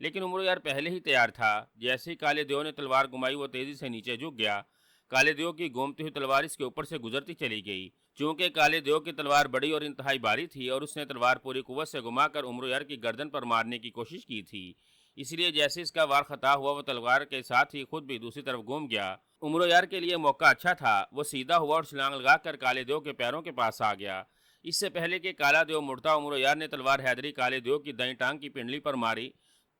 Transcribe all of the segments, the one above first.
لیکن عمر یار پہلے ہی تیار تھا۔ جیسے ہی کالے دیو نے تلوار گھمائی وہ تیزی سے نیچے جھک گیا۔ کالے دیو کی گھومتی ہوئی تلوار اس کے اوپر سے گزرتی چلی گئی۔ چونکہ کالے دیو کی تلوار بڑی اور انتہائی بھاری تھی اور اس نے تلوار پوری قوت سے گھما کر عمر یار کی گردن پر مارنے کی کوشش کی تھی، اس لیے جیسے اس کا وار خطا ہوا وہ تلوار کے ساتھ ہی خود بھی دوسری طرف گھوم گیا۔ عمر یار کے لیے موقع اچھا تھا، وہ سیدھا ہوا اور چھلانگ لگا کر کالے دیو کے پیروں کے پاس آ گیا۔ اس سے پہلے کہ کالا دیو مڑتا، عمر یار نے تلوار حیدری کالے دیو کی دائیں ٹانگ کی پنڈلی پر ماری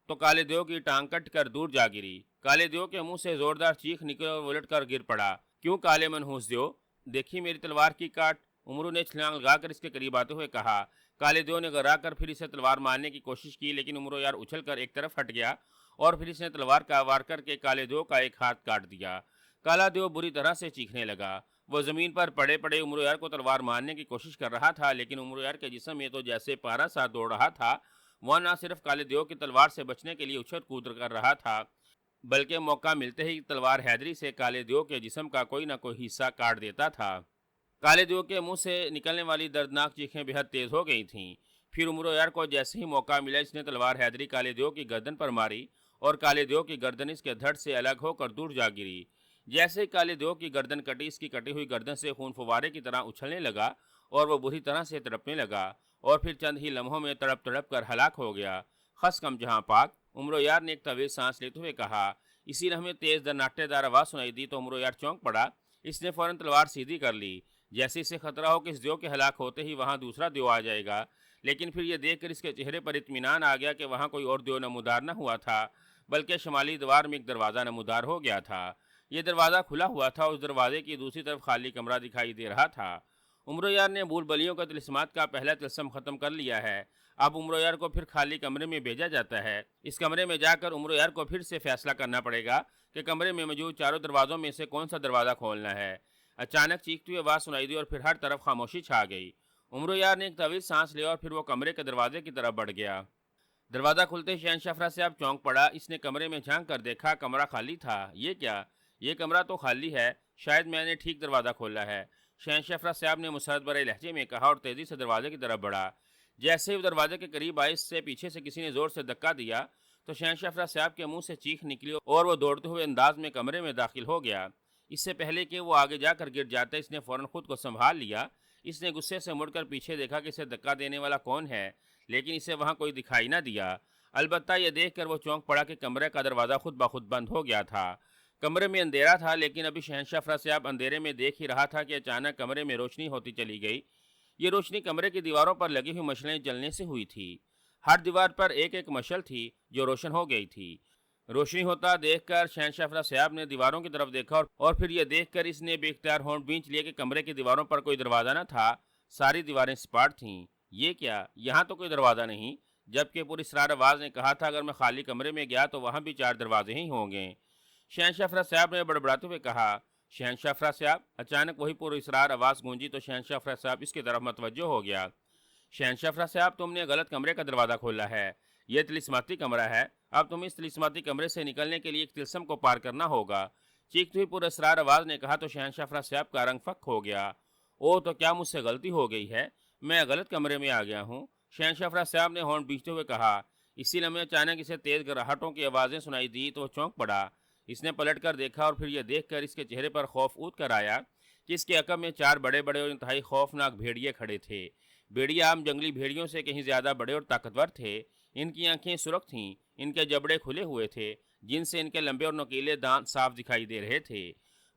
تو کالے دیو کی ٹانگ کٹ کر دور جا گری۔ کالے دیو کے منہ سے زوردار چیخ نکلی اور الٹ کر گر پڑا۔ کیوں کالے منحوس دیو، دیکھی میری تلوار کی کاٹ، عمرو نے چھلانگ لگا کر اس کے قریب آتے ہوئے کہا۔ کالے دیو نے گرا کر پھر اسے تلوار مارنے کی کوشش کی، لیکن عمرو یار اچھل کر ایک طرف ہٹ گیا اور پھر اس نے تلوار کا وار کر کے کالے دیو کا ایک ہاتھ کاٹ دیا۔ کالا دیو بری طرح سے چیخنے لگا۔ وہ زمین پر پڑے پڑے عمرو یار کو تلوار مارنے کی کوشش کر رہا تھا، لیکن عمرو یار کے جسم میں تو جیسے پارا سا دوڑ رہا تھا۔ وہ نہ صرف کالے دیو کی تلوار سے بچنے کے لیے اچھل کود کر رہا تھا، بلکہ موقع ملتے ہی تلوار حیدری سے کالے دیو کے جسم کا کوئی نہ کوئی حصہ کاٹ دیتا تھا۔ کالے دیو کے منہ سے نکلنے والی دردناک چیخیں بے حد تیز ہو گئی تھیں۔ پھر عمرو یار کو جیسے ہی موقع ملا اس نے تلوار حیدری کالے دیو کی گردن پر ماری اور کالے دیو کی گردن اس کے دھڑ سے الگ ہو کر دور جا گری۔ جیسے ہی کالے دیو کی گردن کٹی، اس کی کٹی ہوئی گردن سے خون فوارے کی طرح اچھلنے لگا اور وہ بری طرح سے تڑپنے لگا اور پھر چند ہی لمحوں میں تڑپ تڑپ کر ہلاک ہو گیا۔ خس کم جہاں پاک، عمرو یار نے ایک طویل سانس لیتے ہوئے کہا۔ اسی لمحے تیز درناٹے دار آواز سنائی دی تو عمرو یار چونک پڑا۔ اس نے فوراً تلوار سیدھی کر لی، جیسے اسے خطرہ ہو کہ اس دیو کے ہلاک ہوتے ہی وہاں دوسرا دیو آ جائے گا، لیکن پھر یہ دیکھ کر اس کے چہرے پر اطمینان آ گیا کہ وہاں کوئی اور دیو نمودار نہ ہوا تھا، بلکہ شمالی دیوار میں ایک دروازہ نمودار ہو گیا تھا۔ یہ دروازہ کھلا ہوا تھا، اس دروازے کی دوسری طرف خالی کمرہ دکھائی دے رہا تھا۔ عمرو یار نے بھول بلیوں کا طلسمات کا پہلا طلسم ختم کر لیا ہے۔ اب عمرو یار کو پھر خالی کمرے میں بھیجا جاتا ہے۔ اس کمرے میں جا کر عمرو یار کو پھر سے فیصلہ کرنا پڑے گا کہ کمرے میں موجود چاروں دروازوں میں سے کون سا دروازہ کھولنا ہے۔ اچانک چیختی ہوئی آواز سنائی دی اور پھر ہر طرف خاموشی چھا گئی۔ عمرو یار نے ایک طویل سانس لیا اور پھر وہ کمرے کے دروازے کی طرف بڑھ گیا۔ دروازہ کھلتے شہنشاہ افراسیاب چونک پڑا۔ اس نے کمرے میں جھانک کر دیکھا، کمرہ خالی تھا۔ یہ کیا؟ یہ کمرہ تو خالی ہے، شاید میں نے ٹھیک دروازہ کھولا ہے، شہنشاہ افراسیاب نے مسرت بھرے لہجے میں کہا اور تیزی سے دروازے کی طرف بڑھا۔ جیسے ہی وہ دروازے کے قریب آئے، اس سے پیچھے سے کسی نے زور سے دھکا دیا تو شہنشاہ افراسیاب کے منہ سے چیخ نکلی اور وہ دوڑتے ہوئے انداز میں کمرے میں داخل ہو گیا۔ اس سے پہلے کہ وہ آگے جا کر گر جاتا، اس نے فوراً خود کو سنبھال لیا۔ اس نے غصے سے مڑ کر پیچھے دیکھا کہ اسے دھکا دینے والا کون ہے، لیکن اسے وہاں کوئی دکھائی نہ دیا۔ البتہ یہ دیکھ کر وہ چونک پڑا کہ کمرے کا دروازہ خود بخود بند ہو گیا تھا۔ کمرے میں اندھیرا تھا، لیکن ابھی شہنشاہ افراسیاب اندھیرے میں دیکھ ہی رہا تھا کہ اچانک کمرے میں روشنی ہوتی چلی گئی۔ یہ روشنی کمرے کی دیواروں پر لگی ہوئی مشلیں جلنے سے ہوئی تھی۔ ہر دیوار پر ایک ایک مشل تھی جو روشن ہو گئی تھی۔ روشنی ہوتا دیکھ کر شہنشاہ افراسیاب نے دیواروں کی طرف دیکھا اور پھر یہ دیکھ کر اس نے بے اختیار ہونٹ بھینچ لیے کہ کمرے کی دیواروں پر کوئی دروازہ نہ تھا، ساری دیواریں سپاٹ تھیں۔ یہ کیا؟ یہاں تو کوئی دروازہ نہیں، جبکہ پوری اسرار آواز نے کہا تھا اگر میں خالی کمرے میں گیا تو وہاں بھی 4 دروازے ہی ہوں گے۔ شہنشاہ افراسیاب نے بڑبڑاتے ہوئے کہا۔ شہنشاہ افراسیاب، اچانک وہی پوری اسرار آواز گونجی تو شہنشاہ افراسیاب اس کی طرف متوجہ ہو گیا۔ شہنشاہ افراسیاب، تم نے غلط کمرے کا دروازہ کھولا ہے، یہ طلسماتی کمرہ ہے، اب تمہیں اس طلسماتی کمرے سے نکلنے کے لیے ایک طلسم کو پار کرنا ہوگا، چیختی ہوئی پر اسرار آواز نے کہا تو شہنشاہ افراسیاب کا رنگ فک ہو گیا۔ او تو کیا مجھ سے غلطی ہو گئی ہے، میں غلط کمرے میں آ گیا ہوں، شہنشاہ افراسیاب نے ہونٹ بھینچتے ہوئے کہا۔ اسی لمحے اچانک اسے تیز گرہٹوں کی آوازیں سنائی دی تو وہ چونک پڑا۔ اس نے پلٹ کر دیکھا اور پھر یہ دیکھ کر اس کے چہرے پر خوف اود کر آیا کہ اس کے عقب میں 4 بڑے بڑے اور انتہائی خوفناک بھیڑیے کھڑے تھے۔ بھیڑیے عام جنگلی بھیڑیوں سے کہیں زیادہ بڑے اور طاقتور تھے۔ ان کی آنکھیں سرخ تھیں، ان کے جبڑے کھلے ہوئے تھے جن سے ان کے لمبے اور نوکیلے دانت صاف دکھائی دے رہے تھے۔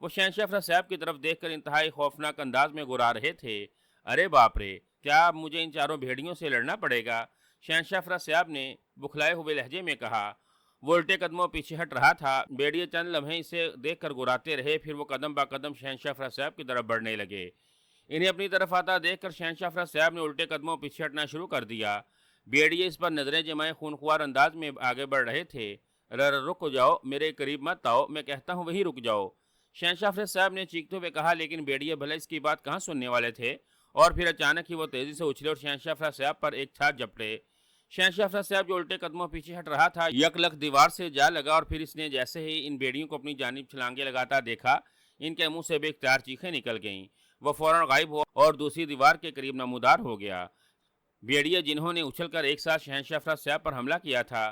وہ شہنشاہ افراسیاب کی طرف دیکھ کر انتہائی خوفناک انداز میں گرا رہے تھے۔ ارے باپ رے، کیا اب مجھے ان 4 بھیڑیوں سے لڑنا پڑے گا؟ شہنشاہ افراسیاب نے بکھلائے ہوئے لہجے میں کہا۔ وہ الٹے قدموں پیچھے ہٹ رہا تھا۔ بھیڑیے چند لمحے اسے دیکھ کر گراتے رہے، پھر وہ قدم با قدم شہنشاہ افراسیاب کی طرف بڑھنے لگے۔ انہیں اپنی طرف آتا دیکھ کر شہنشاہ افراسیاب نے الٹے قدموں پیچھے ہٹنا شروع کر دیا۔ بھیڑیے اس پر نظریں جمائے خونخوار انداز میں آگے بڑھ رہے تھے۔ رک جاؤ، میرے قریب مت آؤ، میں کہتا ہوں وہیں رک جاؤ، شہنشاہ افراسیاب نے چیختے ہوئے کہا، لیکن بھیڑیے بھلے اس کی بات کہاں سننے والے تھے اور پھر اچانک ہی وہ تیزی سے اچھلے اور شہنشاہ افراسیاب پر ایک چھات جھپٹے۔ شہنشاہ افراسیاب جو الٹے قدموں پیچھے ہٹ رہا تھا یک لک دیوار سے جا لگا اور پھر اس نے جیسے ہی ان بھیڑیوں کو اپنی جانب چھلانگے لگاتا دیکھا، ان کے منہ سے بے اختیار چیخیں نکل گئیں۔ وہ فوراً غائب ہوا اور دوسری دیوار کے قریب نمودار ہو گیا۔ بھیڑیے جنہوں نے اچھل کر ایک ساتھ شہنشاہ افراسیاب پر حملہ کیا تھا،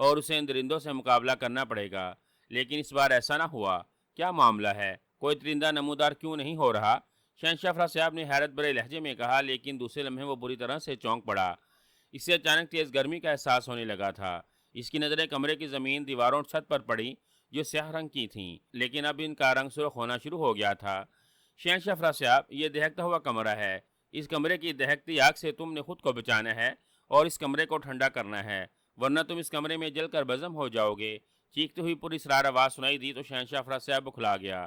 اور اسے ان درندوں سے مقابلہ کرنا پڑے گا، لیکن اس بار ایسا نہ ہوا۔ کیا معاملہ ہے؟ کوئی درندہ نمودار کیوں نہیں ہو رہا؟ شہنشاہ افراسیاب نے حیرت بھرے لہجے میں کہا، لیکن دوسرے لمحے وہ بری طرح سے چونک پڑا۔ اسے اچانک تیز گرمی کا احساس ہونے لگا تھا۔ اس کی نظریں کمرے کی زمین، دیواروں اور چھت پر پڑی جو سیاہ رنگ کی تھیں، لیکن اب ان کا رنگ سرخ ہونا شروع ہو گیا تھا۔ شہنشاہ افراسیاب، یہ دہکتا ہوا کمرہ ہے۔ اس کمرے کی دہکتی آگ سے تم نے خود کو بچانا ہے اور اس کمرے کو ٹھنڈا کرنا ہے، ورنہ تم اس کمرے میں جل کر بھسم ہو جاؤ گے۔ چیختی ہوئی پر اسرار آواز سنائی دی تو شہنشاہ افراسیاب بکھلا گیا۔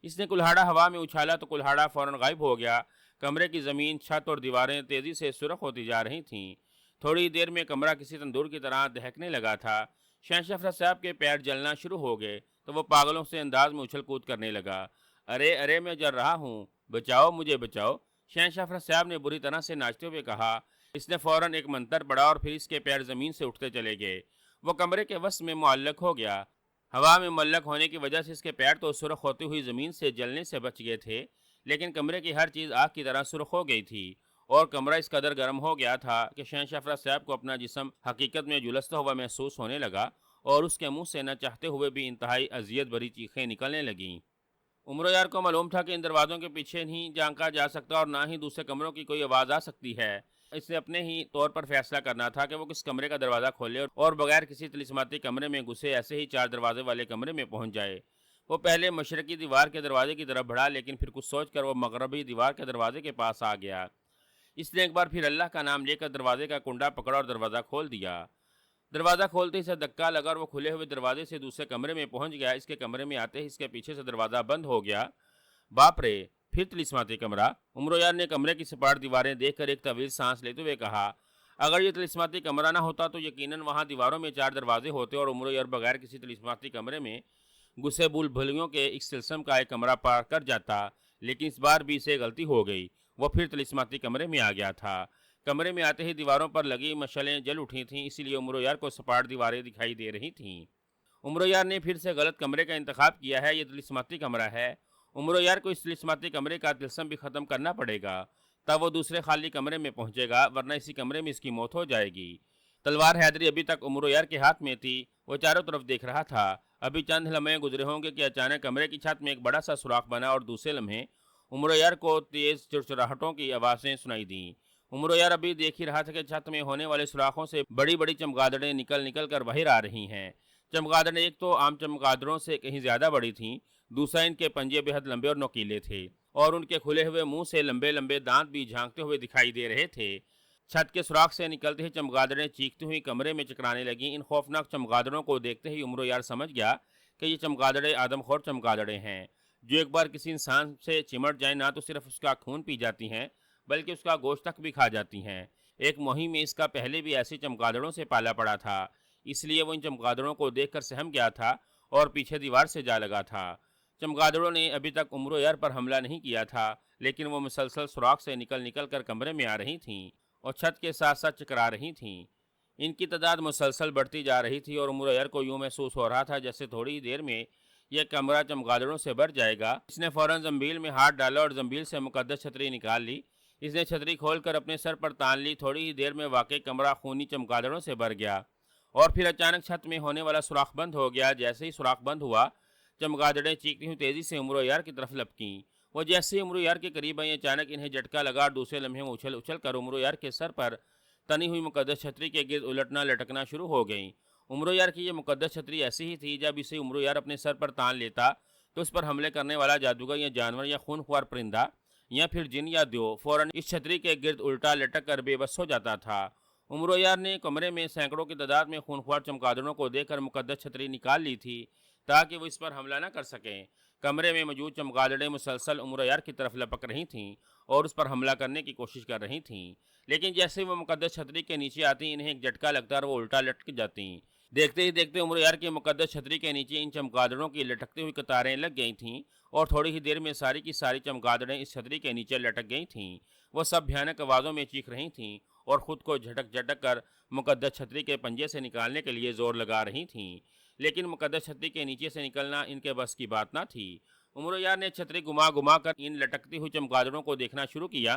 اس نے کلہاڑا ہوا میں اچھالا تو کلہاڑا فوراً غائب ہو گیا۔ کمرے کی زمین، چھت اور دیواریں تیزی سے سرخ ہوتی جا رہی تھیں۔ تھوڑی دیر میں کمرہ کسی تندور کی طرح دہکنے لگا تھا۔ شہنشاہ افراسیاب کے پیر جلنا شروع ہو گئے تو وہ پاگلوں سے انداز میں اچھل کود کرنے لگا۔ ارے ارے، میں جل رہا ہوں، بچاؤ مجھے بچاؤ، شہنشاہ افراسیاب نے بری طرح سے ناچتے ہوئے کہا۔ اس نے فوراً ایک منتر پڑھا اور پھر اس کے پیر زمین سے اٹھتے چلے گئے۔ وہ کمرے کے وسط میں معلق ہو گیا۔ ہوا میں معلق ہونے کی وجہ سے اس کے پیر تو سرخ ہوتی ہوئی زمین سے جلنے سے بچ گئے تھے، لیکن کمرے کی ہر چیز آگ کی طرح سرخ ہو گئی تھی، اور کمرہ اس قدر گرم ہو گیا تھا کہ شہنشاہ افراسیاب کو اپنا جسم حقیقت میں جھلستا ہوا محسوس ہونے لگا، اور اس کے منہ سے نہ چاہتے ہوئے بھی انتہائی اذیت بھری چیخیں نکلنے لگیں۔ عمر کو معلوم تھا کہ ان دروازوں کے پیچھے نہیں جھانکا جا سکتا اور نہ ہی دوسرے کمروں کی کوئی آواز آ سکتی ہے۔ اس نے اپنے ہی طور پر فیصلہ کرنا تھا کہ وہ کس کمرے کا دروازہ کھولے اور بغیر کسی طلسماتی کمرے میں گھسے ایسے ہی 4 دروازے والے کمرے میں پہنچ جائے۔ وہ پہلے مشرقی دیوار کے دروازے کی طرف بڑھا، لیکن پھر کچھ سوچ کر وہ مغربی دیوار کے دروازے کے پاس آ گیا۔ اس نے ایک بار پھر اللہ کا نام لے کر دروازے کا کنڈا پکڑا اور دروازہ کھول دیا۔ دروازہ کھولتے ہی اسے دھکا لگا اور وہ کھلے ہوئے دروازے سے دوسرے کمرے میں پہنچ گیا۔ اس کے کمرے میں آتے ہی اس کے پیچھے سے دروازہ بند ہو گیا۔ باپ رے، پھر طلسماتی کمرہ! عمر نے کمرے کی سپاٹ دیواریں دیکھ کر ایک طویل سانس لیتے ہوئے کہا۔ اگر یہ طلسماتی کمرہ نہ ہوتا تو یقیناً وہاں دیواروں میں 4 دروازے ہوتے اور عمر بغیر کسی طلسماتی کمرے میں گھسے بھول بھلیوں کے ایک طلسم کا ایک کمرہ پار کر جاتا، لیکن اس بار بھی اسے غلطی ہو گئی۔ وہ پھر طلسماتی کمرے میں آ گیا تھا۔ کمرے میں آتے ہی دیواروں پر لگی مشعلیں جل اٹھی تھیں، اسی لیے عمر کو سپاٹ دیواریں دکھائی دے رہی تھیں۔ عمر نے پھر سے غلط کمرے کا انتخاب کیا ہے، یہ طلسماتی کمرہ ہے۔ عمر کو اس طلسماتی کمرے کا طلسم بھی ختم کرنا پڑے گا، تب وہ دوسرے خالی کمرے میں پہنچے گا، ورنہ اسی کمرے میں اس کی موت ہو جائے گی۔ تلوار حیدری ابھی تک عمر کے ہاتھ میں تھی۔ وہ چاروں طرف دیکھ رہا تھا۔ ابھی چند لمحے گزرے ہوں گے کہ اچانک کمرے کی چھت میں ایک بڑا سا سوراخ بنا اور دوسرے لمحے عمر کو تیز چڑچڑاہٹوں کی آوازیں سنائی دیں۔ عمر ابھی دیکھ ہی رہا تھا کہ چھت میں ہونے والے سوراخوں سے بڑی بڑی چمگادڑیں نکل نکل کر باہر آ رہی ہیں۔ چمگادڑیں ایک تو عام چمگادڑوں سے کہیں زیادہ بڑی تھیں، دوسرا ان کے پنجے بے حد لمبے اور نوکیلے تھے، اور ان کے کھلے ہوئے منہ سے لمبے لمبے دانت بھی جھانکتے ہوئے دکھائی دے رہے تھے۔ چھت کے سوراخ سے نکلتے ہی چمگادڑیں چیختی ہوئی کمرے میں چکرانے لگیں۔ ان خوفناک چمگادڑوں کو دیکھتے ہی عمر سمجھ گیا کہ یہ چمگادڑیں آدم خور چمگادڑیں ہیں، جو ایک بار کسی انسان سے چمٹ جائیں نہ تو صرف اس کا خون پی جاتی ہیں بلکہ اس کا گوشت تک بھی کھا جاتی ہیں۔ ایک مہم میں اس کا پہلے بھی ایسی چمگادڑوں سے پالا پڑا تھا، اس لیے وہ ان چمگادڑوں کو دیکھ کر سہم گیا تھا اور پیچھے دیوار سے جا لگا تھا۔ چمگادڑوں نے ابھی تک عمر پر حملہ نہیں کیا تھا، لیکن وہ مسلسل سوراخ سے نکل نکل کر کمرے میں آ رہی تھیں اور چھت کے ساتھ ساتھ چکرا رہی تھیں۔ ان کی تعداد مسلسل بڑھتی جا رہی تھی اور عمر کو یوں محسوس ہو رہا تھا جیسے تھوڑی ہی دیر میں یہ کمرہ چمگادڑوں سے بھر جائے گا۔ اس نے فوراً زنبیل میں ہاتھ ڈالا اور زنبیل سے مقدس چھتری نکال لی۔ اس نے چھتری کھول کر اپنے سر پر تان لی۔ تھوڑی ہی دیر میں واقعی کمرہ خونی چمگادڑوں سے بھر گیا اور پھر اچانک چھت میں ہونے والا سوراخ بند ہو گیا۔ جیسے ہی سوراخ بند ہوا، چمگادڑیں چیختی ہوئی تیزی سے عمر کی طرف لپکیں۔ وہ جیسے ہی عمر کے قریب آئیں، اچانک انہیں جھٹکا لگا اور دوسرے لمحے میں اچھل اچھل کر عمر کے سر پر تنی ہوئی مقدس چھتری کے گرد الٹنا لٹکنا شروع ہو گئیں۔ عمر کی یہ مقدس چھتری ایسی ہی تھی، جب اسے عمر اپنے سر پر تان لیتا تو اس پر حملے کرنے والا جادوگر یا جانور یا خون خوار پرندہ یا پھر جن یا دیو فوراً اس چھتری کے گرد الٹا لٹک کر بے بس ہو جاتا تھا۔ عمر نے کمرے میں سینکڑوں کی تعداد میں خون خوار چمگادڑوں کو دیکھ کر مقدس چھتری نکال لی تھی تاکہ وہ اس پر حملہ نہ کر سکیں۔ کمرے میں موجود چمگادڑیں مسلسل عمر کی طرف لپک رہی تھیں اور اس پر حملہ کرنے کی کوشش کر رہی تھیں، لیکن جیسے وہ مقدس چھتری کے نیچے آتی انہیں ایک جھٹکا لگتا اور وہ الٹا لٹک جاتی۔ دیکھتے ہی دیکھتے عمر کی مقدس چھتری کے نیچے ان چمگادڑوں کی لٹکتی ہوئی قطاریں لگ گئی تھیں اور تھوڑی ہی دیر میں ساری کی ساری چمگادڑیں اس چھتری کے نیچے لٹک گئی تھیں۔ وہ سب بھیانک آوازوں میں چیخ رہی تھیں اور خود کو جھٹک جھٹک کر مقدس چھتری کے پنجے سے نکالنے کے لیے زور لگا رہی تھیں، لیکن مقدس چھتری کے نیچے سے نکلنا ان کے بس کی بات نہ تھی۔ عمر نے چھتری گما گما کر ان لٹکتی ہوئی چمگادڑوں کو دیکھنا شروع کیا۔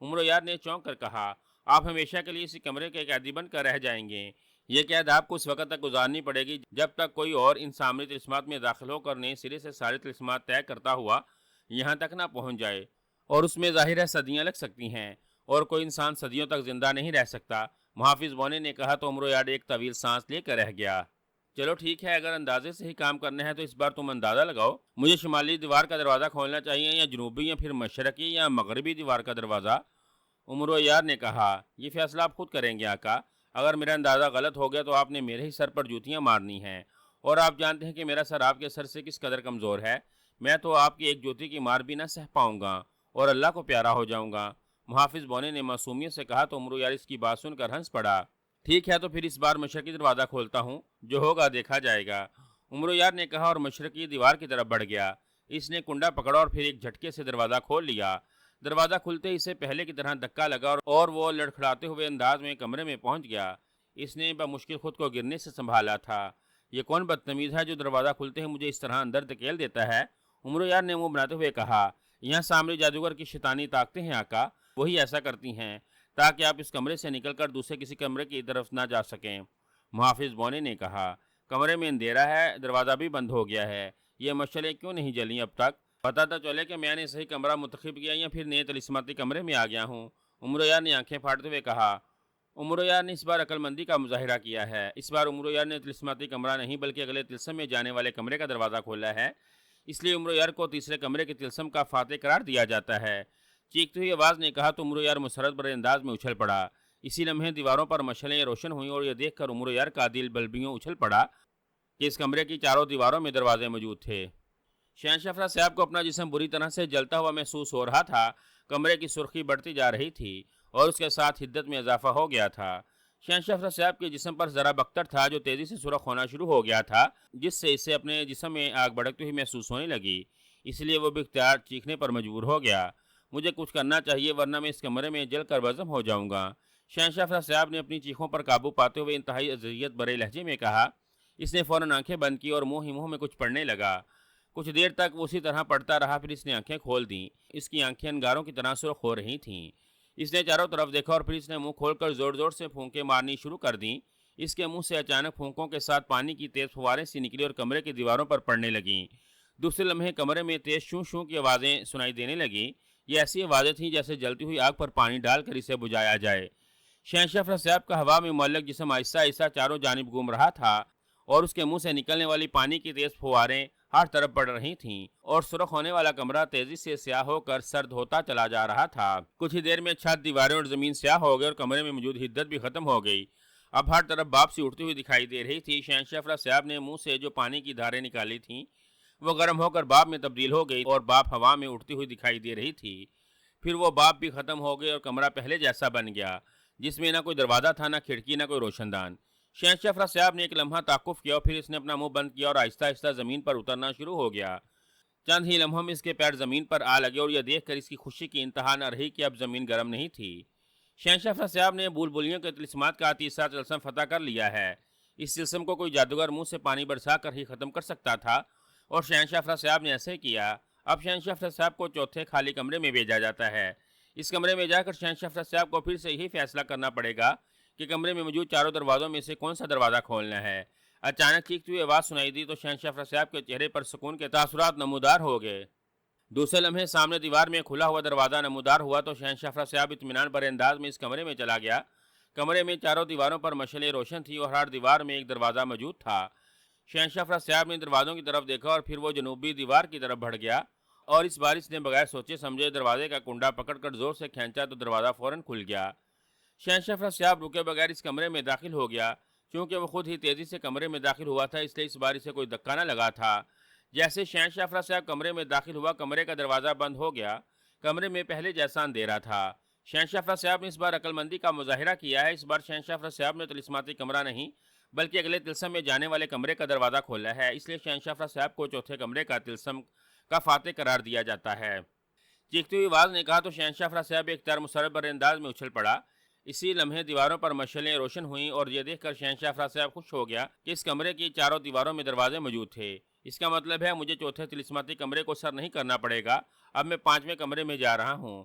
عمر یار نے چونک کر کہا، آپ ہمیشہ کے لیے اسی کمرے کے قیدی بن کر رہ جائیں گے۔ یہ قید آپ کو اس وقت تک گزارنی پڑے گی جب تک کوئی اور ان سامری طلسمات میں داخل ہو کر نئے سرے سے سارے طلسمات طے کرتا ہوا یہاں تک نہ پہنچ جائے، اور اس میں ظاہر ہے صدیاں لگ سکتی ہیں، اور کوئی انسان صدیوں تک زندہ نہیں رہ سکتا۔ محافظ بونے نے کہا تو عمر یار ایک طویل سانس لے کر رہ گیا۔ چلو ٹھیک ہے، اگر اندازے سے ہی کام کرنا ہے تو اس بار تم اندازہ لگاؤ، مجھے شمالی دیوار کا دروازہ کھولنا چاہیے یا جنوبی یا پھر مشرقی یا مغربی دیوار کا دروازہ؟ عمر یار نے کہا، یہ فیصلہ آپ خود کریں گے آقا، اگر میرا اندازہ غلط ہو گیا تو آپ نے میرے ہی سر پر جوتیاں مارنی ہیں، اور آپ جانتے ہیں کہ میرا سر آپ کے سر سے کس قدر کمزور ہے، میں تو آپ کی ایک جوتی کی مار بھی نہ سہ پاؤں گا اور اللہ کو پیارا ہو جاؤں گا۔ محافظ بونے نے معصومیت سے کہا تو عمر یار اس کی بات سن کر ہنس پڑا۔ ٹھیک ہے، تو پھر اس بار مشرقی دروازہ کھولتا ہوں، جو ہوگا دیکھا جائے گا، عمر یار نے کہا اور مشرقی دیوار کی طرف بڑھ گیا۔ اس نے کنڈا پکڑا اور پھر ایک جھٹکے سے دروازہ کھول لیا۔ دروازہ کھلتے ہی اسے پہلے کی طرح دھکا لگا اور وہ لڑکھڑاتے ہوئے انداز میں کمرے میں پہنچ گیا۔ اس نے بمشکل خود کو گرنے سے سنبھالا تھا۔ یہ کون بدتمیز ہے جو دروازہ کھلتے ہی مجھے اس طرح اندر دھکیل دیتا ہے؟ عمر یار نے منہ بناتے ہوئے کہا، یہاں سامری جادوگر کی شیطانی طاقتیں ہیں آقا، وہی ایسا کرتی ہیں تاکہ آپ اس کمرے سے نکل کر دوسرے کسی کمرے کی طرف نہ جا سکیں۔ محافظ بونے نے کہا، کمرے میں اندھیرا ہے، دروازہ بھی بند ہو گیا ہے، یہ مشعلیں کیوں نہیں جلیں اب تک؟ پتہ تو چلے کہ میں نے صحیح کمرہ منتخب کیا یا پھر نئے طلسماتی کمرے میں آ گیا ہوں۔ عمر یار نے آنکھیں پھاڑتے ہوئے کہا۔ عمر یار نے اس بار عقل مندی کا مظاہرہ کیا ہے۔ اس بار عمر یار نے طلسماتی کمرہ نہیں بلکہ اگلے طلسم میں جانے والے کمرے کا دروازہ کھولا ہے، اس لیے عمر یار کو تیسرے کمرے کے طلسم کا فاتح قرار دیا جاتا ہے۔ چیختی ہوئی آواز نے کہا تو عمر یار مسرت بھرے انداز میں اچھل پڑا۔ اسی لمحے دیواروں پر مشعلیں روشن ہوئیں اور یہ دیکھ کر عمر یار کا دل بلبیوں اچھل پڑا کہ اس کمرے کی چاروں دیواروں میں دروازے موجود تھے۔ شہنشاہ افرا صاحب کو اپنا جسم بری طرح سے جلتا ہوا محسوس ہو رہا تھا۔ کمرے کی سرخی بڑھتی جا رہی تھی اور اس کے ساتھ حدت میں اضافہ ہو گیا تھا۔ شہنشاہ افرا صاحب کے جسم پر ذرا بختر تھا جو تیزی سے سرخ ہونا شروع ہو گیا تھا، جس سے اسے اپنے جسم میں آگ بھڑکتی ہوئی محسوس ہونے لگی، اس لیے وہ باختیار چیخنے پر مجبور ہو گیا۔ مجھے کچھ کرنا چاہیے ورنہ میں اس کمرے میں جل کر بزم ہو جاؤں گا، شہنشاہ افرا صاحب نے اپنی چیخوں پر قابو پاتے ہوئے انتہائی اذیت بھرے لہجے میں کہا۔ اس نے فوراً آنکھیں بند کی اور منہ ہی منہ میں کچھ پڑھنے لگا۔ کچھ دیر تک وہ اسی طرح پڑھتا رہا، پھر اس نے آنکھیں کھول دیں۔ اس کی آنکھیں انگاروں کی طرح سرخ ہو رہی تھیں۔ اس نے چاروں طرف دیکھا اور پھر اس نے منہ کھول کر زور زور سے پھونکیں مارنی شروع کر دیں۔ اس کے منہ سے اچانک پھونکوں کے ساتھ پانی کی تیز فواریں سی نکلی اور کمرے کی دیواروں پر پڑنے لگیں۔ دوسرے لمحے کمرے میں تیز شوں شوں کی آوازیں سنائی دینے لگیں۔ یہ ایسی آوازیں تھیں جیسے جلتی ہوئی آگ پر پانی ڈال کر اسے بجھایا جائے۔ شہنشاہ افرا صاحب کا ہوا میں معلق جسم آہستہ آہستہ چاروں جانب گھوم رہا تھا اور اس کے منہ سے نکلنے والی پانی کی تیز فواریں ہر طرف پڑ رہی تھیں اور سرخ ہونے والا کمرہ تیزی سے سیاہ ہو کر سرد ہوتا چلا جا رہا تھا۔ کچھ ہی دیر میں چھت، دیواریں اور زمین سیاہ ہو گئی اور کمرے میں موجود حدت بھی ختم ہو گئی۔ اب ہر طرف بھاپ سی اٹھتی ہوئی دکھائی دے رہی تھی۔ شہنشاہ افرا صاحب نے منہ سے جو پانی کی دھاریں نکالی تھیں وہ گرم ہو کر بھاپ میں تبدیل ہو گئی اور بھاپ ہوا میں اٹھتی ہوئی دکھائی دے رہی تھی۔ پھر وہ بھاپ بھی ختم ہو گئی اور کمرہ پہلے جیسا بن گیا، جس میں نہ کوئی دروازہ تھا، نہ کھڑکی، نہ کوئی روشن دان۔ شہنشاہ افرا صاحب نے ایک لمحہ تعقف کیا اور پھر اس نے اپنا منہ بند کیا اور آہستہ آہستہ زمین پر اترنا شروع ہو گیا۔ چند ہی لمحوں میں اس کے پیر زمین پر آ لگے اور یہ دیکھ کر اس کی خوشی کی انتہا نہ رہی کہ اب زمین گرم نہیں تھی۔ شہنشاہ افرا صاحب نے بلبلیوں کے طلسمات کا تیسرا طلسم فتح کر لیا ہے۔ اس طلسم کو کوئی جادوگر منہ سے پانی برسا کر ہی ختم کر سکتا تھا اور شہنشاہ افرا صاحب نے ایسے کیا۔ اب شہنشاہ افرا صاحب کو چوتھے خالی کمرے میں بھیجا جاتا ہے۔ اس کمرے میں جا کر شہنشاہ افرا صاحب کو پھر سے یہی فیصلہ کرنا پڑے گا کہ کمرے میں موجود چاروں دروازوں میں سے کون سا دروازہ کھولنا ہے۔ اچانک چیختی ہوئی آواز سنائی دی تو شہنشاہ افرا صاحب کے چہرے پر سکون کے تاثرات نمودار ہو گئے۔ دوسرے لمحے سامنے دیوار میں کھلا ہوا دروازہ نمودار ہوا تو شہنشاہ افرا صاحب اطمینان بھرے انداز میں اس کمرے میں چلا گیا۔ کمرے میں چاروں دیواروں پر مشعلیں روشن تھیں اور ہر دیوار میں ایک دروازہ موجود تھا۔ شہنشاہ افرا صاحب نے دروازوں کی طرف دیکھا اور پھر وہ جنوبی دیوار کی طرف بڑھ گیا اور اس بار اس نے بغیر سوچے سمجھے دروازے کا کنڈا پکڑ کر زور سے کھینچا تو دروازہ فوراً کھل گیا۔ شہنشاہ افرا صاحب رکے بغیر اس کمرے میں داخل ہو گیا۔ چونکہ وہ خود ہی تیزی سے کمرے میں داخل ہوا تھا اس لیے اس بار اسے کوئی دھکا نہ لگا تھا۔ جیسے شہنشاہ افرا صاحب کمرے میں داخل ہوا، کمرے کا دروازہ بند ہو گیا۔ کمرے میں پہلے جیسا اندھیرا تھا۔ شہنشاہ افرا صاحب نے اس بار عقل مندی کا مظاہرہ کیا ہے۔ اس بار شہنشاہ افرا صاحب نے طلسماتی کمرہ نہیں بلکہ اگلے طلسم میں جانے والے کمرے کا دروازہ کھولا ہے، اس لیے شہنشاہ افرا صاحب کو چوتھے کمرے کا طلسم کا فاتح قرار دیا جاتا ہے۔ چیختی ہوئی آواز نے کہا تو شہنشاہ افرا صاحب ایک طرح مسرت بھرے انداز میں اچھل پڑا۔ اسی لمحے دیواروں پر مشعلیں روشن ہوئیں اور یہ دیکھ کر شہنشاہ افرا صاحب خوش ہو گیا کہ اس کمرے کی چاروں دیواروں میں دروازے موجود تھے۔ اس کا مطلب ہے مجھے چوتھے طلسماتی کمرے کو سر نہیں کرنا پڑے گا، اب میں پانچویں کمرے میں جا رہا ہوں۔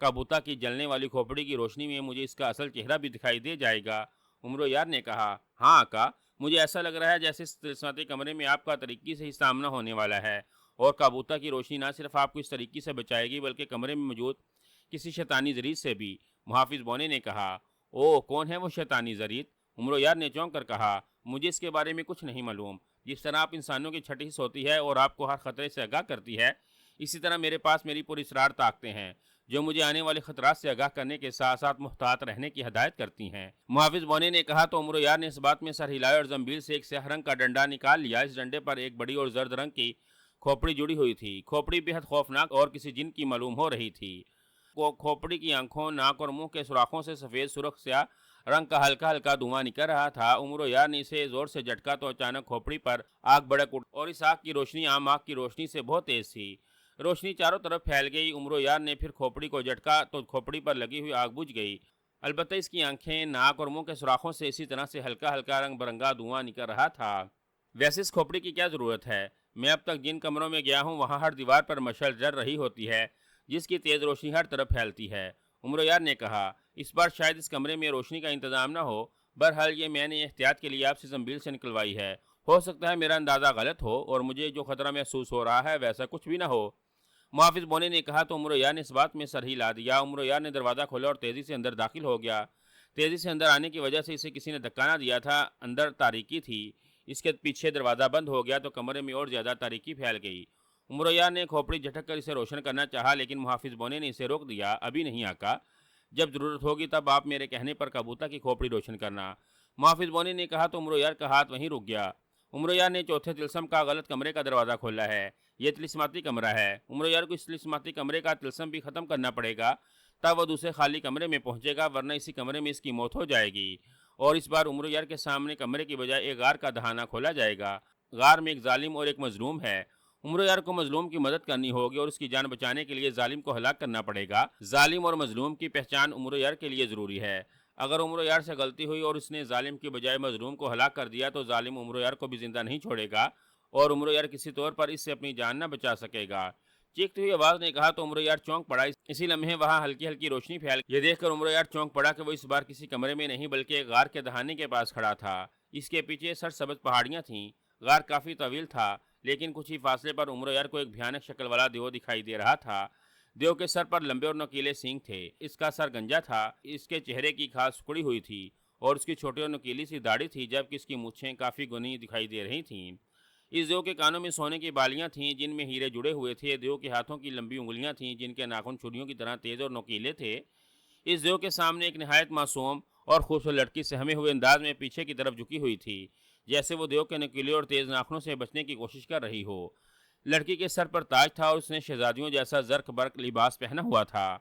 کابوتا کی جلنے والی کھوپڑی کی روشنی میں مجھے اس کا اصل چہرہ بھی دکھائی دے جائے گا؟ عمر یار نے کہا، ہاں آقا، مجھے ایسا لگ رہا ہے جیسے اس طلسماتی کمرے میں آپ کا طریقے سے ہی سامنا ہونے والا ہے، اور کابوتا کی روشنی نہ صرف آپ کو اس طریقے سے بچائے گی بلکہ کمرے میں موجود کسی شیطانی ذریت سے بھی۔ محافظ بونے نے کہا، او کون ہے وہ شیطانی ذریت؟ عمر یار نے چونک کر کہا، مجھے اس کے بارے میں کچھ نہیں معلوم۔ جس طرح آپ انسانوں کی چھٹی حص ہوتی ہے اور آپ کو ہر خطرے سے آگاہ کرتی ہے، اسی طرح میرے پاس میری پوری اسرار طاقتیں ہیں جو مجھے آنے والے خطرات سے آگاہ کرنے کے ساتھ ساتھ محتاط رہنے کی ہدایت کرتی ہیں۔ محافظ بونے نے کہا تو عمر یار نے اس بات میں سر ہلایا اور زنبیل سے ایک سیاہ رنگ کا ڈنڈا نکال لیا۔ اس ڈنڈے پر ایک بڑی اور زرد رنگ کی کھوپڑی جڑی ہوئی تھی۔ کھوپڑی بے حد خوفناک اور کسی جن کی معلوم ہو رہی تھی۔ کھوپڑی کی آنکھوں، ناک اور منہ کے سوراخوں سے سفید سرخ سیاہ رنگ کا ہلکا ہلکا دھواں نکل رہا تھا۔ عمر یار نے اسے زور سے جھٹکا تو اچانک کھوپڑی پر آگ بھڑک اٹھی اور اس آگ کی روشنی عام آگ کی روشنی سے بہت تیز تھی۔ روشنی چاروں طرف پھیل گئی۔ عمر یار نے پھر کھوپڑی کو جھٹکا تو کھوپڑی پر لگی ہوئی آگ بجھ گئی، البتہ اس کی آنکھیں، ناک اور منہ کے سوراخوں سے اسی طرح سے ہلکا ہلکا رنگ برنگا دھواں نکل رہا تھا۔ ویسے اس کھوپڑی کی کیا ضرورت ہے؟ میں اب تک جن کمروں میں گیا ہوں وہاں ہر دیوار پر مشعل جل رہی ہوتی ہے جس کی تیز روشنی ہر طرف پھیلتی ہے۔ عمر یار نے کہا، اس بار شاید اس کمرے میں روشنی کا انتظام نہ ہو، بہرحال یہ میں نے احتیاط کے لیے آپ سے زنبیل سے نکلوائی ہے۔ ہو سکتا ہے میرا اندازہ غلط ہو اور مجھے جو خطرہ محسوس ہو رہا ہے ویسا کچھ بھی نہ ہو۔ محافظ بونے نے کہا تو عمر یار نے اس بات میں سر ہی لا دیا۔ عمر یار نے دروازہ کھولا اور تیزی سے اندر داخل ہو گیا۔ تیزی سے اندر آنے کی وجہ سے اسے کسی نے دھکا نہ دیا تھا۔ اندر تاریکی تھی۔ اس کے پیچھے دروازہ بند ہو گیا تو کمرے میں اور زیادہ تاریکی پھیل گئی۔ عمر یار نے کھوپڑی جھٹک کر اسے روشن کرنا چاہا لیکن محافظ بونے نے اسے روک دیا۔ ابھی نہیں آقا، جب ضرورت ہوگی تب آپ میرے کہنے پر کابوتا کی کھوپڑی روشن کرنا۔ محافظ بونے نے کہا تو عمر یار کا ہاتھ وہیں رک گیا۔ عمر یار نے چوتھے طلسم کا غلط کمرے کا دروازہ کھولا ہے۔ یہ طلسماتی کمرہ ہے۔ عمر یار کو اس طلسماتی کمرے کا طلسم بھی ختم کرنا پڑے گا تب وہ دوسرے خالی کمرے میں پہنچے گا، ورنہ اسی کمرے میں اس کی موت ہو جائے گی۔ اور اس بار عمر یار کے سامنے کمرے کی بجائے ایک غار کا دہانہ کھولا جائے گا۔ غار میں ایک ظالم اور ایک مظلوم ہے۔ عمر یار کو مظلوم کی مدد کرنی ہوگی اور اس کی جان بچانے کے لیے ظالم کو ہلاک کرنا پڑے گا۔ ظالم اور مظلوم کی پہچان عمر یار کے لیے ضروری ہے۔ اگر عمر یار سے غلطی ہوئی اور اس نے ظالم کی بجائے مظلوم کو ہلاک کر دیا تو ظالم عمر یار کو بھی زندہ نہیں چھوڑے گا اور عمر یار کسی طور پر اس سے اپنی جان نہ بچا سکے گا۔ چیختی ہوئی آواز نے کہا تو عمر یار چونک پڑا۔ اسی لمحے وہاں ہلکی ہلکی روشنی پھیل گئی۔ یہ دیکھ کر عمر یار چونک پڑا کہ وہ اس بار کسی کمرے میں نہیں بلکہ ایک غار کے دہانے کے پاس کھڑا تھا۔ اس کے پیچھے سرسبز پہاڑیاں تھیں۔ غار کافی طویل تھا لیکن کچھ ہی فاصلے پر عمر یار کو ایک بھیانک شکل والا دیو دکھائی دے رہا تھا۔ دیو کے سر پر لمبے اور نوکیلے سینگ تھے۔ اس کا سر گنجا تھا۔ اس کے چہرے کی کھال سکڑی ہوئی تھی اور اس کی چھوٹی اور نوکیلی سی داڑھی تھی جبکہ اس کی مونچھیں کافی گھنی دکھائی دے رہی تھیں۔ اس دیو کے کانوں میں سونے کی بالیاں تھیں جن میں ہیرے جڑے ہوئے تھے۔ دیو کے ہاتھوں کی لمبی انگلیاں تھیں جن کے ناخن چھریوں کی طرح تیز اور نوکیلے تھے۔ اس دیو کے سامنے ایک نہایت معصوم اور خوبصورت لڑکی سہمے ہوئے انداز میں پیچھے کی طرف جھکی ہوئی تھی جیسے وہ دیو کے نوکیلے اور تیز ناخنوں سے بچنے کی کوشش کر رہی ہو۔ لڑکی کے سر پر تاج تھا اور اس نے شہزادیوں جیسا زرق برق لباس پہنا ہوا تھا۔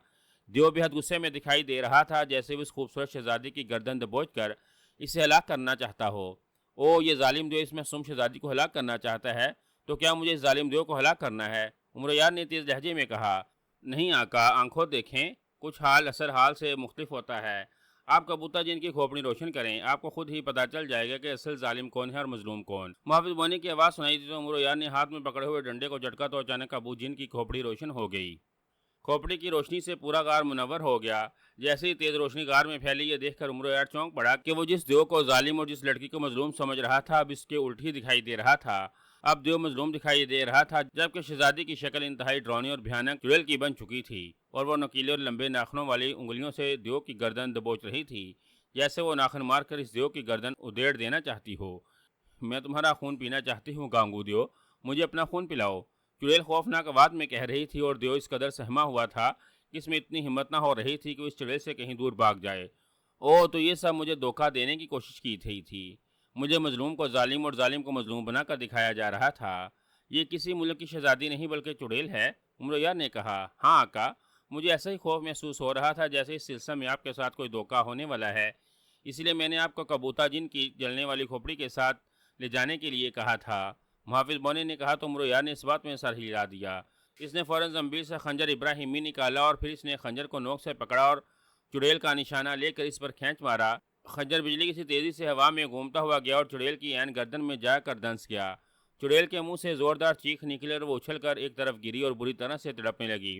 دیو بے حد غصے میں دکھائی دے رہا تھا جیسے وہ اس خوبصورت شہزادی کی گردن دبوچ کر اسے ہلاک کرنا چاہتا ہو۔ او یہ ظالم دیو اس معصوم شہزادی کو ہلاک کرنا چاہتا ہے تو کیا مجھے اس ظالم دیو کو ہلاک کرنا ہے؟ عمر یار نے تیز لہجے میں کہا، نہیں آقا، آنکھوں دیکھیں، کچھ حال اثر حال سے مختلف ہوتا ہے۔ آپ کبوتا جن کی کھوپڑی روشن کریں، آپ کو خود ہی پتہ چل جائے گا کہ اصل ظالم کون ہے اور مظلوم کون۔ محافظ بونے کی آواز سنائی دی تو عمر یار نے ہاتھ میں پکڑے ہوئے ڈنڈے کو جھٹکا تو اچانک ابو جن کی کھوپڑی روشن ہو گئی۔ کھوپڑی کی روشنی سے پورا غار منور ہو گیا۔ جیسے ہی تیز روشنی غار میں پھیلی یہ دیکھ کر عمر یار چونک پڑا کہ وہ جس دیو کو ظالم اور جس لڑکی کو مظلوم سمجھ رہا تھا اب اس کے الٹ ہی دکھائی دے رہا تھا۔ اب دیو مظلوم دکھائی دے رہا تھا جبکہ شہزادی کی شکل انتہائی ڈراؤنی اور بھیانک چڑیل کی بن چکی تھی اور وہ نوکیلے اور لمبے ناخنوں والی انگلیوں سے دیو کی گردن دبوچ رہی تھی جیسے وہ ناخن مار کر اس دیو کی گردن ادھیڑ دینا چاہتی ہو۔ میں تمہارا خون پینا چاہتی ہوں گانگو دیو، مجھے اپنا خون پلاؤ، چڑیل خوفناک آواز میں کہہ رہی تھی اور دیو اس قدر سہما ہوا تھا کہ اس میں اتنی ہمت نہ ہو رہی تھی کہ وہ اس چڑیل سے کہیں دور بھاگ جائے۔ او تو یہ سب مجھے دھوکہ دینے کی کوشش کی تھی۔ مجھے مظلوم کو ظالم اور ظالم کو مظلوم بنا کر دکھایا جا رہا تھا۔ یہ کسی ملک کی شہزادی نہیں بلکہ چڑیل ہے۔ عمر یار نے کہا، ہاں آقا، مجھے ایسا ہی خوف محسوس ہو رہا تھا جیسے اس سلسلے میں آپ کے ساتھ کوئی دھوکہ ہونے والا ہے، اس لیے میں نے آپ کو کبوتا جن کی جلنے والی کھوپڑی کے ساتھ لے جانے کے لیے کہا تھا۔ محافظ بونے نے کہا تو عمر یار نے اس بات میں سر ہلا دیا۔ اس نے فوراً زنبیل سے خنجر ابراہیمی نکالا اور پھر اس نے خنجر کو نوک سے پکڑا اور چڑیل کا نشانہ لے کر اس پر کھینچ مارا۔ خنجر بجلی کی سی تیزی سے ہوا میں گھومتا ہوا گیا اور چڑیل کی عین گردن میں جا کر دھنس گیا۔ چڑیل کے منہ سے زوردار چیخ نکلے اور وہ اچھل کر ایک طرف گری اور بری طرح سے تڑپنے لگی۔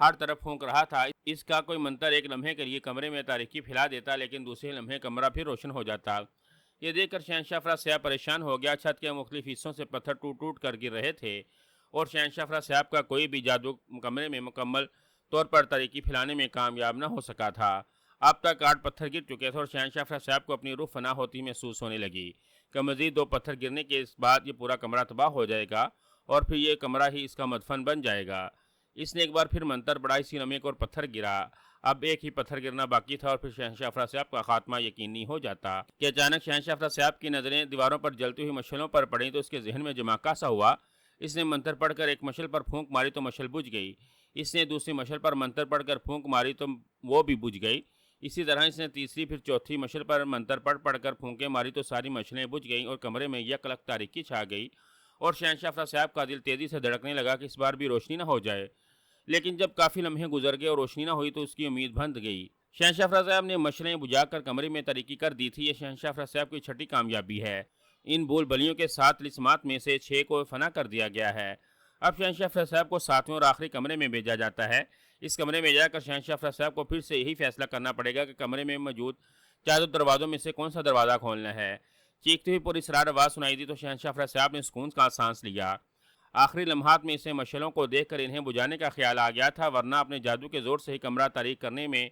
ہر طرف پھونک رہا تھا۔ اس کا کوئی منتر ایک لمحے کے لیے کمرے میں تاریکی پھیلا دیتا، لیکن دوسرے لمحے کمرہ پھر روشن ہو جاتا۔ یہ دیکھ کر شہنشاہ افراز صاحب پریشان ہو گیا۔ چھت کے مختلف حصوں سے پتھر ٹوٹ ٹوٹ کر گر رہے تھے اور شہنشاہ افراز صاحب کا کوئی بھی جادو کمرے میں مکمل طور پر تاریکی پھیلانے میں کامیاب نہ ہو سکا تھا۔ اب تک 8 پتھر گر چکے تھے اور شہنشاہ افراز صاحب کو اپنی روح فنا ہوتی محسوس ہونے لگی کہ مزید 2 پتھر گرنے کے بعد یہ پورا کمرہ تباہ ہو جائے گا اور پھر یہ کمرہ ہی اس کا مدفن بن جائے گا۔ اس نے ایک بار پھر منتر پڑھا، اسی لمحے ایک اور پتھر گرا۔ اب ایک ہی پتھر گرنا باقی تھا اور پھر شہنشاہ افراز صاحب کا خاتمہ یقینی ہو جاتا کہ اچانک شہنشاہ افراز صاحب کی نظریں دیواروں پر جلتی ہوئی مشعلوں پر پڑیں تو اس کے ذہن میں دھماکہ سا ہوا۔ اس نے منتر پڑھ کر ایک مشعل پر پھونک ماری تو مشعل بجھ گئی۔ اس نے دوسری مشعل پر منتر پڑھ کر پھونک ماری تو وہ بھی بجھ گئی۔ اسی طرح اس نے تیسری پھر چوتھی مشعل پر منتر پڑھ کر پھونکیں ماری تو ساری مشعلیں بجھ گئیں اور کمرے میں یکلخت تاریکی چھا گئی اور شہنشاہ افراز صاحب کا دل تیزی سے دھڑکنے لگا کہ اس بار بھی روشنی نہ ہو جائے۔ لیکن جب کافی لمحے گزر گئے اور روشنی نہ ہوئی تو اس کی امید بندھ گئی۔ شہنشاہ افراز صاحب نے مشعلیں بجھا کر کمرے میں تاریکی کر دی تھی۔ یہ شہنشاہ افراز صاحب کی چھٹی کامیابی ہے۔ ان بول بلیوں کے 7 طلسمات میں سے 6 کو فنا کر دیا گیا ہے۔ اب شہنشاہ افراز صاحب کو 7ویں اور آخری کمرے میں بھیجا جاتا ہے۔ اس کمرے میں جا کر شہنشاہ افراز صاحب کو پھر سے یہی فیصلہ کرنا پڑے گا کہ کمرے میں موجود 4 دروازوں میں سے کون سا دروازہ کھولنا ہے۔ چیختی ہوئی پوری اسرار آواز سنائی دی تو شہنشاہ افراز صاحب نے سکون کا سانس لیا۔ آخری لمحات میں اسے مشعلوں کو دیکھ کر انہیں بجھانے کا خیال آ گیا تھا، ورنہ اپنے جادو کے زور سے ہی کمرہ تاریک کرنے میں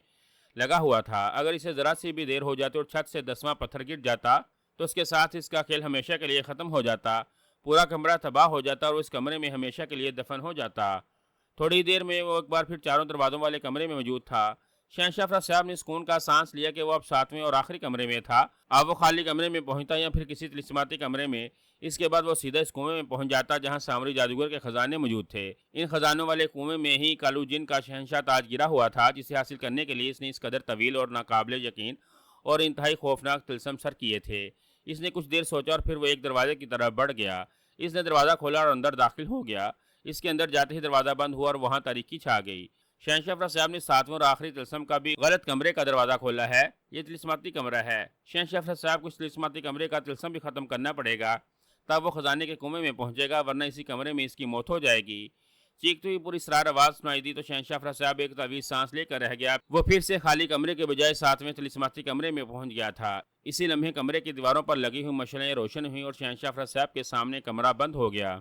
لگا ہوا تھا۔ اگر اسے ذرا سی بھی دیر ہو جاتی اور چھت سے 10واں پتھر گر جاتا تو اس کے ساتھ اس کا کھیل ہمیشہ کے لیے ختم ہو جاتا، پورا کمرہ تباہ ہو جاتا اور اس کمرے میں ہمیشہ کے لیے دفن ہو جاتا۔ تھوڑی دیر میں وہ ایک بار پھر 4 دروازوں والے کمرے میں موجود تھا۔ شہنشاہ افراز صاحب نے سکون کا سانس لیا کہ وہ اب 7ویں اور آخری کمرے میں تھا۔ اب وہ خالی کمرے میں پہنچتا یا پھر کسی طلسماتی کمرے میں، اس کے بعد وہ سیدھا اس کنویں میں پہنچ جاتا جہاں سامری جادوگر کے خزانے موجود تھے۔ ان خزانوں والے کنویں میں ہی کالو جن کا شہنشاہ تاج گرا ہوا تھا، جسے حاصل کرنے کے لیے اس نے اس قدر طویل اور ناقابل یقین اور انتہائی خوفناک طلسم سر کیے تھے۔ اس نے کچھ دیر سوچا اور پھر وہ ایک دروازے کی طرف بڑھ گیا۔ اس نے دروازہ کھولا اور اندر داخل ہو گیا۔ اس کے اندر جاتے ہی دروازہ بند ہوا اور وہاں تاریکی چھا گئی۔ شہنشاہ افراز صاحب نے 7ویں اور آخری طلسم کا بھی غلط کمرے کا دروازہ کھولا ہے۔ یہ طلسماتی کمرہ ہے۔ شہنشاہ افراز صاحب کو اس طلسماتی کمرے کا طلسم بھی ختم کرنا پڑے گا، تب وہ خزانے کے کنویں میں پہنچے گا، ورنہ اسی کمرے میں اس کی موت ہو جائے گی۔ چیختی ہوئی پوری اسرار آواز سنائی دی تو شہنشاہ افراز صاحب ایک طویل سانس لے کر رہ گیا۔ وہ پھر سے خالی کمرے کے بجائے 7ویں طلسماتی کمرے میں پہنچ گیا تھا۔ اسی لمحے کمرے کی دیواروں پر لگی ہوئی مشعلیں روشن ہوئیں اور شہنشاہ افراز صاحب کے سامنے کمرہ بند ہو گیا۔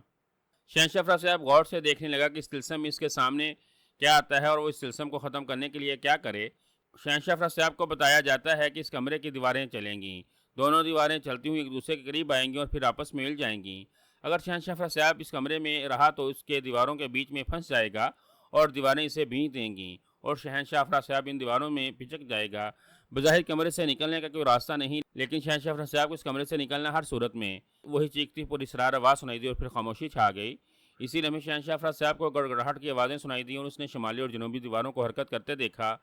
شہنشاہ افراز صاحب غور سے دیکھنے لگا کہ اس طلسم میں اس کے سامنے کیا آتا ہے اور وہ اس طلسم کو ختم کرنے کے لیے کیا کرے۔ شہنشاہ افراز صاحب کو بتایا جاتا ہے کہ اس کمرے کی دیواریں چلیں گی، دونوں دیواریں چلتی ہوئی ایک دوسرے کے قریب آئیں گی اور پھر آپس میں مل جائیں گی۔ اگر شہنشاہ افراز صاحب اس کمرے میں رہا تو اس کے دیواروں کے بیچ میں پھنس جائے گا اور دیواریں اسے بھینچ دیں گی اور شہنشاہ افراز صاحب ان دیواروں میں پچک جائے گا۔ بظاہر کمرے سے نکلنے کا کوئی راستہ نہیں، لیکن شہنشاہ افراز صاحب کو اس کمرے سے نکلنا ہر صورت میں۔ وہی چیختی پوری اسرار آواز سنائی دی اور پھر خاموشی چھا گئی۔ اسی لمحے شہنشاہ افراز صاحب کو گڑگڑاہٹ کی آوازیں سنائی دی اور اس نے شمالی اور جنوبی دیواروں کو حرکت کرتے دیکھا۔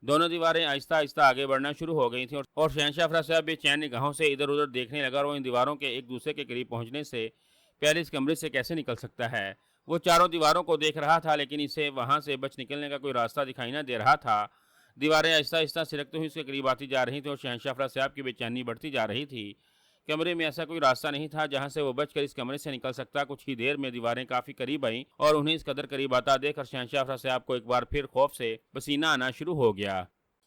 دونوں دیواریں آہستہ آہستہ آگے بڑھنا شروع ہو گئی تھیں اور شہنشاہ افراز صاحب بے چین نگاہوں سے ادھر ادھر دیکھنے لگا اور وہ ان دیواروں کے ایک دوسرے کے قریب پہنچنے سے پہلے اس کمرے سے کیسے نکل سکتا ہے۔ وہ چاروں دیواروں کو دیکھ رہا تھا، لیکن اسے وہاں سے بچ نکلنے کا کوئی راستہ دکھائی نہ دے رہا تھا۔ دیواریں آہستہ آہستہ سرکتے ہوئے اس کے قریب آتی جا رہی تھیں اور شہنشاہ افراز صاحب کی بے چینی بڑھتی جا رہی تھی۔ کمرے میں ایسا کوئی راستہ نہیں تھا جہاں سے وہ بچ کر اس کمرے سے نکل سکتا۔ کچھ ہی دیر میں دیواریں کافی قریب آئیں اور انہیں اس قدر قریب آتا دیکھ کر شہنشاہ افراز صاحب کو ایک بار پھر خوف سے پسینہ آنا شروع ہو گیا۔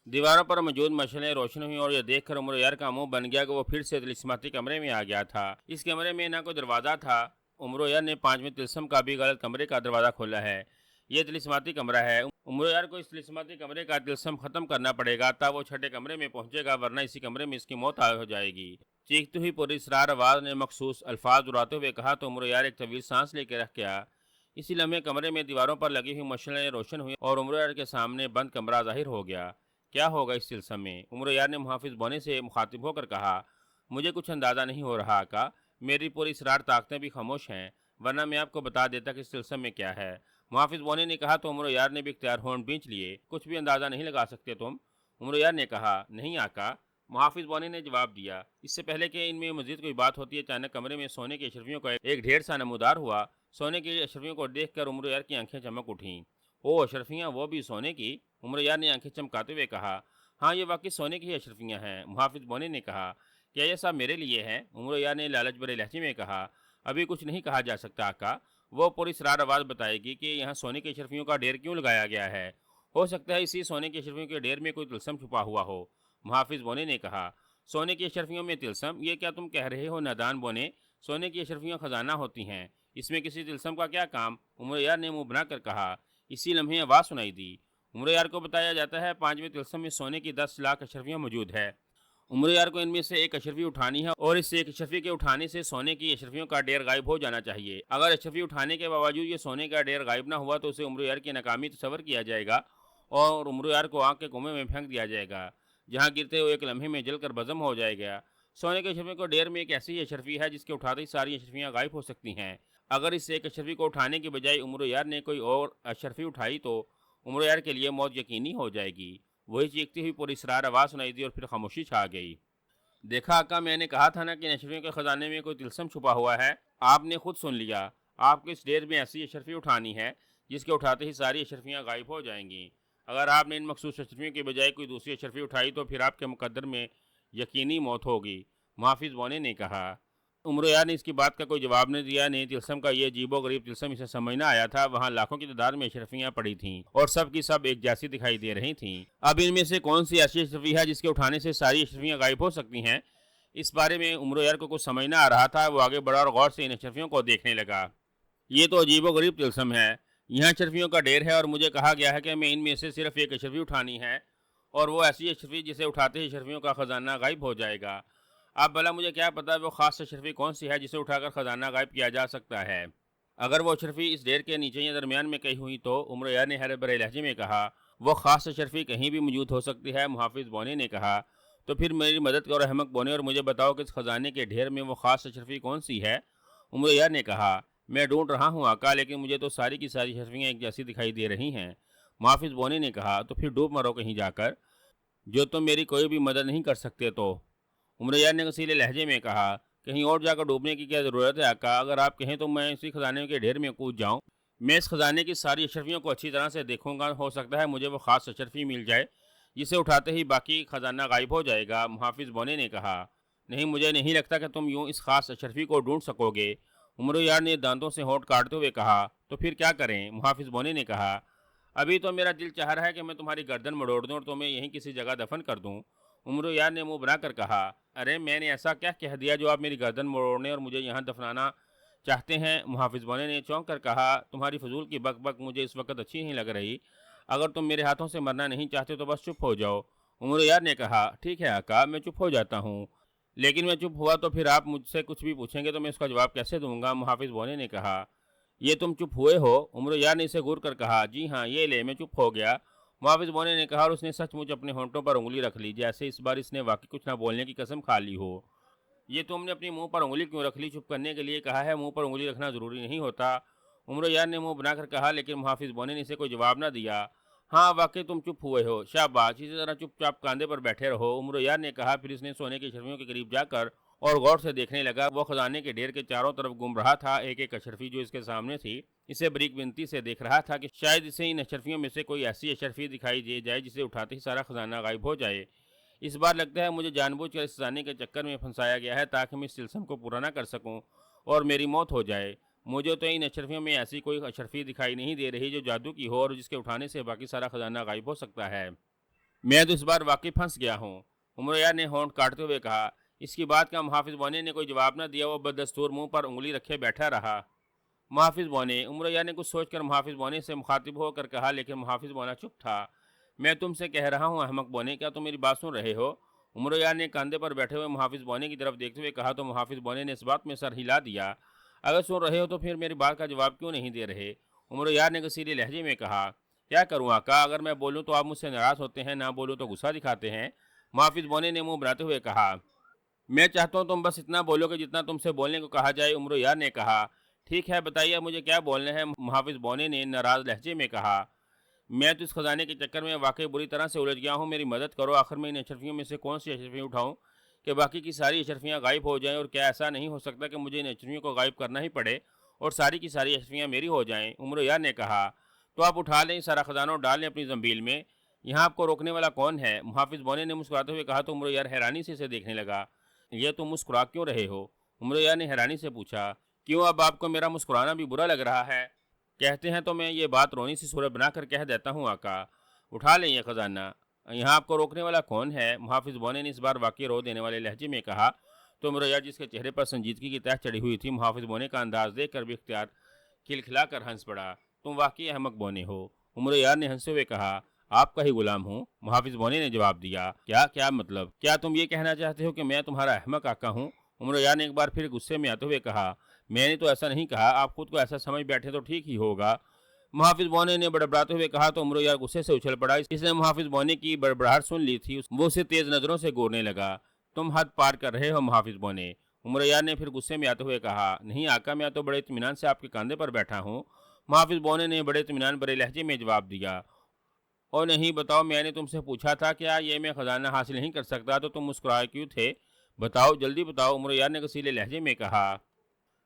دیواروں پر موجود مشعلیں روشن ہوئیں اور یہ دیکھ کر عمر یار کا منہ بن گیا کہ وہ پھر سے طلسماتی کمرے میں آ گیا تھا۔ اس کمرے میں نہ کوئی دروازہ تھا۔ عمر یار نے 5ویں طلسم کا بھی غلط کمرے کا دروازہ کھولا ہے۔ یہ طلسماتی کمرہ ہے۔ عمر یار کو اس طلسماتی کمرے کا طلسم ختم کرنا پڑے گا، تب وہ 6 کمرے میں پہنچے گا، ورنہ اسی کمرے میں اس کی موت ہو جائے گی۔ چیختی ہوئی پوری اسرار آواز نے مخصوص الفاظ دہراتے ہوئے کہا تو عمر یار ایک طویل سانس لے کے رہ گیا۔ اسی لمحے کمرے میں دیواروں پر لگی ہوئی مشعلیں روشن ہوئی اور عمر یار کے سامنے بند کمرہ ظاہر ہو گیا۔ کیا ہوگا اس طلسم میں؟ عمر یار نے محافظ بونے سے مخاطب ہو کر کہا۔ مجھے کچھ اندازہ نہیں ہو رہا آقا، میری پوری اسرار طاقتیں بھی خاموش ہیں، ورنہ میں آپ کو بتا دیتا کہ اس طلسم میں کیا ہے۔ محافظ بونے نے کہا تو عمر یار نے بھی اختیار ہونٹ بھینچ لیے۔ کچھ بھی اندازہ نہیں لگا سکتے تم؟ عمر یار نے کہا۔ نہیں آقا، محافظ بونے نے جواب دیا۔ اس سے پہلے کہ ان میں مزید کوئی بات ہوتی ہے، اچانک کمرے میں سونے کی اشرفیوں کا ایک ڈھیر سا نمودار ہوا۔ سونے کی اشرفیوں کو دیکھ کر عمر یار کی آنکھیں چمک اٹھیں۔ او اشرفیاں، وہ بھی سونے کی؟ عمر یار نے آنکھیں چمکاتے ہوئے کہا۔ ہاں، یہ واقعی سونے کی ہی اشرفیاں ہیں، محافظ بونے نے کہا۔ کیا یہ سب میرے لیے ہیں؟ عمر یار نے لالچ بھرے لہجے میں کہا۔ ابھی کچھ نہیں کہا جا سکتا آقا، وہ پراسرار آواز بتائے گی کہ یہاں سونے کی اشرفیوں کا ڈھیر کیوں لگایا گیا ہے؟ ہو سکتا ہے اسی سونے کی اشرفیوں کے ڈھیر میں کوئی طلسم چھپا ہوا ہو۔ محافظ بونے نے کہا، سونے کی اشرفیوں میں طلسم؟ یہ کیا تم کہہ رہے ہو نادان بونے؟ سونے کی اشرفیاں خزانہ ہوتی ہیں، اس میں کسی طلسم کا کیا کام؟ عمر یار نے منہ بنا کر کہا۔ اسی لمحے آواز سنائی دی، عمر یار کو بتایا جاتا ہے 5ویں طلسم میں سونے کی 10 لاکھ اشرفیاں موجود ہے۔ عمر یار کو ان میں سے ایک اشرفی اٹھانی ہے اور اس ایک اشرفی کے اٹھانے سے سونے کی اشرفیوں کا ڈھیر غائب ہو جانا چاہیے۔ اگر اشرفی اٹھانے کے باوجود یہ سونے کا ڈھیر غائب نہ ہوا تو اسے عمر یار کی ناکامی تصور کیا جائے گا اور عمر یار کو آگ کے کنویں میں پھینک دیا جائے گا، جہاں گرتے ہوئے ایک لمحے میں جل کر بھسم ہو جائے گا۔ سونے کے اشرفی کو ڈھیر میں ایک ایسی اشرفی ہے جس کے اٹھاتے ہی ساری اشرفیاں غائب ہو سکتی ہیں۔ اگر اس ایک اشرفی کو اٹھانے کی بجائے عمر یار نے کوئی اور اشرفی اٹھائی تو عمر یار کے لیے موت یقینی ہو جائے گی۔ وہی چیختی ہوئی پراسرار آواز سنائی دی اور پھر خاموشی چھا گئی۔ دیکھا آقا، میں نے کہا تھا نا کہ ان اشرفیوں کے خزانے میں کوئی طلسم چھپا ہوا ہے۔ آپ نے خود سن لیا۔ آپ کو اس ڈھیر میں ایسی اشرفی اٹھانی ہے جس کے اٹھاتے ہی ساری اشرفیاں غائب ہو جائیں گی۔ اگر آپ نے ان مخصوص اشرفیوں کے بجائے کوئی دوسری اشرفی اٹھائی تو پھر آپ کے مقدر میں یقینی موت ہوگی، محافظ بونے نے کہا۔ عمر یار نے اس کی بات کا کوئی جواب نہیں دیا۔ نہیں طلسم کا یہ عجیب و غریب طلسم اسے سمجھ نہ آیا تھا۔ وہاں لاکھوں کی تعداد میں اشرفیاں پڑی تھیں اور سب کی سب ایک جیسی دکھائی دے رہی تھیں۔ اب ان میں سے کون سی ایسی اشرفی ہے جس کے اٹھانے سے ساری اشرفیاں غائب ہو سکتی ہیں؟ اس بارے میں عمر یار کو کچھ سمجھ نہ آ رہا تھا۔ وہ آگے بڑھا اور غور سے ان اشرفیوں کو دیکھنے لگا۔ یہ تو عجیب و غریب طلسم ہے۔ یہاں اشرفیوں کا ڈھیر ہے اور مجھے کہا گیا ہے کہ میں ان میں سے صرف ایک اشرفی اٹھانی ہے، اور وہ ایسی اشرفی جسے اٹھاتے ہی اشرفیوں کا خزانہ غائب ہو جائے گا۔ اب بھلا مجھے کیا پتا وہ خاص اشرفی کون سی ہے جسے اٹھا کر خزانہ غائب کیا جا سکتا ہے؟ اگر وہ اشرفی اس ڈھیر کے نیچے یا درمیان میں کہیں ہوئی تو، عمر یار نے حیرت بھرے لہجے میں کہا۔ وہ خاص اشرفی کہیں بھی موجود ہو سکتی ہے، محافظ بونے نے کہا۔ تو پھر میری مدد کرو احمق بونے اور مجھے بتاؤ کہ اس خزانے کے ڈھیر میں وہ خاص اشرفی کون سی ہے؟ عمر یار نے کہا، میں ڈھونڈ رہا ہوں آقا، لیکن مجھے تو ساری کی ساری اشرفیاں ایک جیسی دکھائی دے رہی ہیں۔ محافظ بونے نے کہا، تو پھر ڈوب مرو کہیں جا کر، جو تم میری کوئی بھی مدد نہیں کر سکتے تو۔ عمر یار نے غصیلے لہجے میں کہا، کہیں اور جا کر ڈوبنے کی کیا ضرورت ہے آقا؟ اگر آپ کہیں تو میں اسی خزانے کے ڈھیر میں کود جاؤں۔ میں اس خزانے کی ساری اشرفیوں کو اچھی طرح سے دیکھوں گا، ہو سکتا ہے مجھے وہ خاص اشرفی مل جائے جسے اٹھاتے ہی باقی خزانہ غائب ہو جائے گا، محافظ بونے نے کہا۔ نہیں، مجھے نہیں لگتا کہ تم یوں اس خاص اشرفی کو ڈھونڈ سکو گے، عمر یار نے دانتوں سے ہونٹ کاٹتے ہوئے کہا۔ تو پھر کیا کریں؟ محافظ بونے نے کہا۔ ابھی تو میرا دل چاہ رہا ہے کہ میں تمہاری گردن مڑوڑ دوں اور تمہیں یہیں کسی جگہ دفن کر دوں، عمر یار نے منہ بنا کر کہا۔ ارے میں نے ایسا کیا کہہ دیا جو آپ میری گردن مڑوڑنے اور مجھے یہاں دفنانا چاہتے ہیں؟ محافظ بونے نے چونک کر کہا۔ تمہاری فضول کی بک بک مجھے اس وقت اچھی نہیں لگ رہی۔ اگر تم میرے ہاتھوں سے مرنا نہیں چاہتے تو بس چپ ہو جاؤ، عمر یار نے کہا۔ ٹھیک ہے آقا، میں چپ ہو جاتا ہوں، لیکن میں چپ ہوا تو پھر آپ مجھ سے کچھ بھی پوچھیں گے تو میں اس کا جواب کیسے دوں گا؟ محافظ بونے نے کہا۔ یہ تم چپ ہوئے ہو؟ عمر یار نے اسے گور کر کہا۔ جی ہاں، یہ لے، میں چپ ہو گیا، محافظ بونے نے کہا، اور اس نے سچ مچ اپنے ہونٹوں پر انگلی رکھ لی، جیسے اس بار اس نے واقعی کچھ نہ بولنے کی قسم کھا لی ہو۔ یہ تم نے اپنی منہ پر انگلی کیوں رکھ لی؟ چپ کرنے کے لیے کہا ہے، منہ پر انگلی رکھنا ضروری نہیں ہوتا، عمر یار نے منہ بنا کر کہا، لیکن محافظ بونے نے اسے کوئی جواب نہ دیا۔ ہاں واقعی تم چپ ہوئے ہو، شاباش، اسی طرح چپ چاپ کاندھے پر بیٹھے رہو، عمر یار نے کہا۔ پھر اس نے سونے کی اشرفیوں کے قریب جا کر اور غور سے دیکھنے لگا۔ وہ خزانے کے ڈھیر کے چاروں طرف گھوم رہا تھا۔ ایک ایک اشرفی جو اس کے سامنے تھی اسے بریک بنتی سے دیکھ رہا تھا کہ شاید اسے ان اشرفیوں میں سے کوئی ایسی اشرفی دکھائی دے جائے جسے اٹھاتے ہی سارا خزانہ غائب ہو جائے۔ اس بار لگتا ہے مجھے جان بوجھ کر اس خزانے کے چکر میں پھنسایا گیا ہے تاکہ میں اس سلسلے کو پورا نہ کر سکوں اور میری موت ہو جائے۔ مجھے تو ان اشرفیوں میں ایسی کوئی اشرفی دکھائی نہیں دے رہی جو جادو کی ہو اور جس کے اٹھانے سے باقی سارا خزانہ غائب ہو سکتا ہے۔ میں تو اس بار واقعی پھنس گیا ہوں، عمر یار نے ہونٹ کاٹتے ہوئے کہا۔ اس کی بات کا محافظ بونے نے کوئی جواب نہ دیا۔ وہ بددستور منہ پر انگلی رکھے بیٹھا رہا۔ محافظ بونے، عمر یار نے کچھ سوچ کر محافظ بونے سے مخاطب ہو کر کہا، لیکن محافظ بونا چپ تھا۔ میں تم سے کہہ رہا ہوں احمق بونے، کیا تم میری بات سن رہے ہو؟ عمر یار نے کاندھے پر بیٹھے ہوئے محافظ بونے کی طرف دیکھتے ہوئے کہا۔ تو محافظ بونے نے اس بات میں سر ہلا دیا۔ اگر سن رہے ہو تو پھر میری بات کا جواب کیوں نہیں دے رہے؟ عمر یار نے غصیلے لہجے میں کہا۔ کیا کروں آقا؟ اگر میں بولوں تو آپ مجھ سے ناراض ہوتے ہیں، نہ بولوں تو غصہ دکھاتے ہیں، محافظ بونے نے منہ بناتے ہوئے کہا۔ میں چاہتا ہوں تم بس اتنا بولو کہ جتنا تم سے بولنے کو کہا جائے، عمر یار نے کہا۔ ٹھیک ہے، بتائیے مجھے کیا بولنا ہے، محافظ بونے نے ناراض لہجے میں کہا۔ میں تو اس خزانے کے چکر میں واقعی بری طرح سے الجھ گیا ہوں، میری مدد کرو، آخر میں ان اشرفیوں میں سے کون سی اشرفی اٹھاؤں کہ باقی کی ساری اشرفیاں غائب ہو جائیں؟ اور کیا ایسا نہیں ہو سکتا کہ مجھے ان اشرفیوں کو غائب کرنا ہی پڑے اور ساری کی ساری اشرفیاں میری ہو جائیں؟ عمر یار نے کہا۔ تو آپ اٹھا لیں سارا خزانہ اور ڈال لیں اپنی زنبیل میں، یہاں آپ کو روکنے والا کون ہے؟ محافظ بونے نے مسکراتے ہوئے کہا۔ تو عمر یار حیرانی سے اسے دیکھنے لگا۔ یہ تم مسکرا کیوں رہے ہو؟ عمر یار نے حیرانی سے پوچھا۔ کیوں اب آپ کو میرا مسکرانا بھی برا لگ رہا ہے؟ کہتے ہیں تو میں یہ بات رونی سی صورت بنا کر کہہ دیتا ہوں آقا، اٹھا لیں یہ خزانہ۔ یہاں آپ کو روکنے والا کون ہے؟ محافظ بونے نے اس بار واقعی رو دینے والے لہجے میں کہا تو امرویہ جس کے چہرے پر سنجیدگی کی تہ چڑھی ہوئی تھی، محافظ بونے کا انداز دیکھ کر بھی اختیار کھلکھلا کر ہنس پڑا۔ تم واقعی احمق بونے ہو، امرویہ نے ہنستے ہوئے کہا۔ آپ کا ہی غلام ہوں، محافظ بونے نے جواب دیا۔ کیا مطلب؟ کیا تم یہ کہنا چاہتے ہو کہ میں تمہارا احمق آقا ہوں؟ امرویہ نے ایک بار پھر غصے میں آتے ہوئے کہا۔ میں نے تو ایسا نہیں کہا، آپ خود کو ایسا سمجھ بیٹھے تو ٹھیک ہی ہوگا، محافظ بونے نے بڑبڑاتے ہوئے کہا تو امرویہ غصے سے اچھل پڑا۔ اس نے محافظ بونے کی بڑبڑاہٹ سن لی تھی، وہ اسے تیز نظروں سے گورنے لگا۔ تم حد پار کر رہے ہو محافظ بونے، امرویہ نے پھر غصے میں آتے ہوئے کہا۔ نہیں آقا، میں تو بڑے اطمینان سے آپ کے کاندھے پر بیٹھا ہوں، محافظ بونے نے بڑے اطمینان بھرے لہجے میں جواب دیا۔ اور نہیں بتاؤ، میں نے تم سے پوچھا تھا کیا یہ میں خزانہ حاصل نہیں کر سکتا تو تم مسکرائے کیوں تھے؟ بتاؤ، جلدی بتاؤ، امرویہ نے غصیلے لہجے میں کہا۔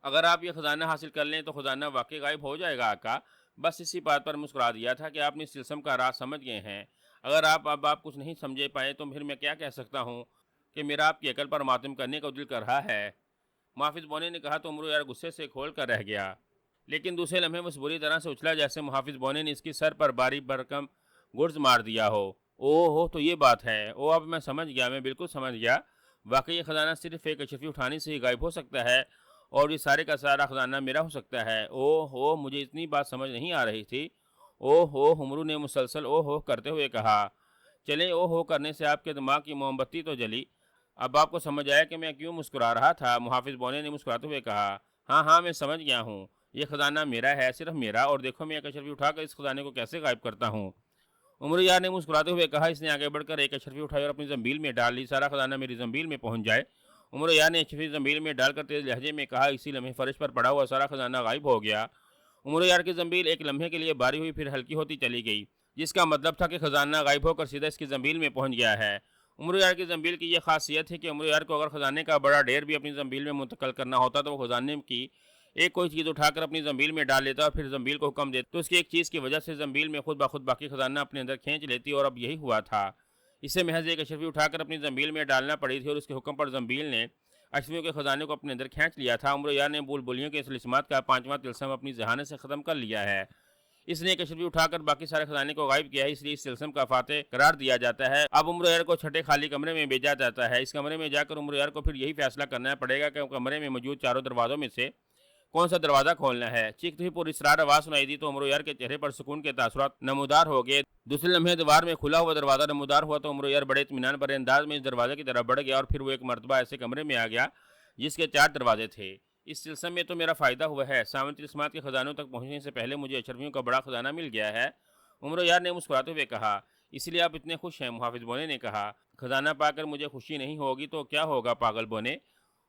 اگر آپ یہ خزانہ حاصل کر لیں تو خزانہ واقعی غائب ہو جائے گا آقا، بس اسی بات پر مسکرا دیا تھا کہ آپ نے اس طلسم کا راز سمجھ گئے ہیں۔ اگر آپ کچھ نہیں سمجھے پائے تو پھر میں کیا کہہ سکتا ہوں کہ میرا آپ کی عقل پر ماتم کرنے کا دل کر رہا ہے، محافظ بونے نے کہا تو امرویہ غصے سے کھول کر رہ گیا، لیکن دوسرے لمحے وہ بری طرح سے اچھلا جیسے محافظ بونے نے اس کی سر پر باری برکم گرز مار دیا ہو۔ ہو تو یہ بات ہے، اب میں سمجھ گیا، میں بالکل سمجھ گیا، واقعی یہ خزانہ صرف ایک اشرفی اٹھانے سے ہی غائب ہو سکتا ہے اور یہ سارے کا سارا خزانہ میرا ہو سکتا ہے۔ مجھے اتنی بات سمجھ نہیں آ رہی تھی۔ ہمرو نے مسلسل کرتے ہوئے کہا۔ چلیں، کرنے سے آپ کے دماغ کی موم بتی تو جلی، اب آپ کو سمجھ آیا کہ میں کیوں مسکرا رہا تھا، محافظ بونے نے مسکراتے ہوئے کہا۔ ہاں میں سمجھ گیا ہوں، یہ خزانہ میرا ہے، صرف میرا، اور دیکھو میں ایک اشرفی اٹھا کر اس خزانے کو کیسے غائب کرتا ہوں۔ امرویہ نے مسکراتے ہوئے کہا۔ اس نے آگے بڑھ کر ایک اشرفی اٹھائی اور اپنی زنبیل میں ڈال لی، سارا خزانہ میری زنبیل میں پہنچ جائے۔ امرویہ نے اشرفی زنبیل میں ڈال کر تیز لہجے میں کہا۔ اسی لمحے فرش پر پڑا ہوا سارا خزانہ غائب ہو گیا۔ امرویہ کی زنبیل ایک لمحے کے لیے بھاری ہوئی، پھر ہلکی ہوتی چلی گئی، جس کا مطلب تھا کہ خزانہ غائب ہو کر سیدھا اس کی زنبیل میں پہنچ گیا ہے۔ امرویہ کی زنبیل کی یہ خاصیت ہے کہ امرویہ کو اگر خزانے کا بڑا ڈھیر بھی اپنی زنبیل میں منتقل کرنا ہوتا تو وہ خزانے کی ایک کوئی چیز اٹھا کر اپنی زنبیل میں ڈال لیتا اور پھر زنبیل کو حکم دیتا تو اس کی ایک چیز کی وجہ سے زنبیل میں خود بخود باقی خزانہ اپنے اندر کھینچ لیتی، اور اب یہی ہوا تھا۔ اسے محض ایک اشرفی اٹھا کر اپنی زنبیل میں ڈالنا پڑی تھی اور اس کے حکم پر زنبیل نے اشرفیوں کے خزانے کو اپنے اندر کھینچ لیا تھا۔ امرویہ نے بلبلیوں کے طلسمات کا پانچواں طلسم اپنی ذہانت سے ختم کر لیا ہے۔ اس نے ایک اشرفی اٹھا کر باقی سارے خزانے کو غائب کیا ہے، اس لیے اس طلسم کا فاتح قرار دیا جاتا ہے۔ اب امرویہ کو چھٹے خالی کمرے میں بھیجا جاتا ہے۔ اس کمرے میں جا کر امرویہ کو پھر یہی فیصلہ کرنا پڑے گا کہ کمرے میں موجود چاروں دروازوں میں سے کون سا دروازہ کھولنا ہے۔ چیختی ہوئی پر اسرار آواز سنائی دی تو امرویہ کے چہرے پر سکون کے تاثرات نمودار ہو گئے۔ دوسرے لمحے دیوار میں کھلا ہوا دروازہ نمودار ہوا تو امرویہ بڑے اطمینان بھرے انداز میں اس دروازے کی طرف بڑھ گیا، اور پھر وہ ایک مرتبہ ایسے کمرے میں آ گیا جس کے 4 دروازے تھے۔ اس سلسلے میں تو میرا فائدہ ہوا ہے، سامنے طلسمات کے خزانوں تک پہنچنے سے پہلے مجھے اشرفیوں کا بڑا خزانہ مل گیا ہے، امرویہ نے مسکراتے ہوئے کہا۔ اس لیے آپ اتنے خوش ہیں، محافظ بونے نے کہا۔ خزانہ پا کر مجھے خوشی نہیں ہوگی تو کیا ہوگا پاگل بونے،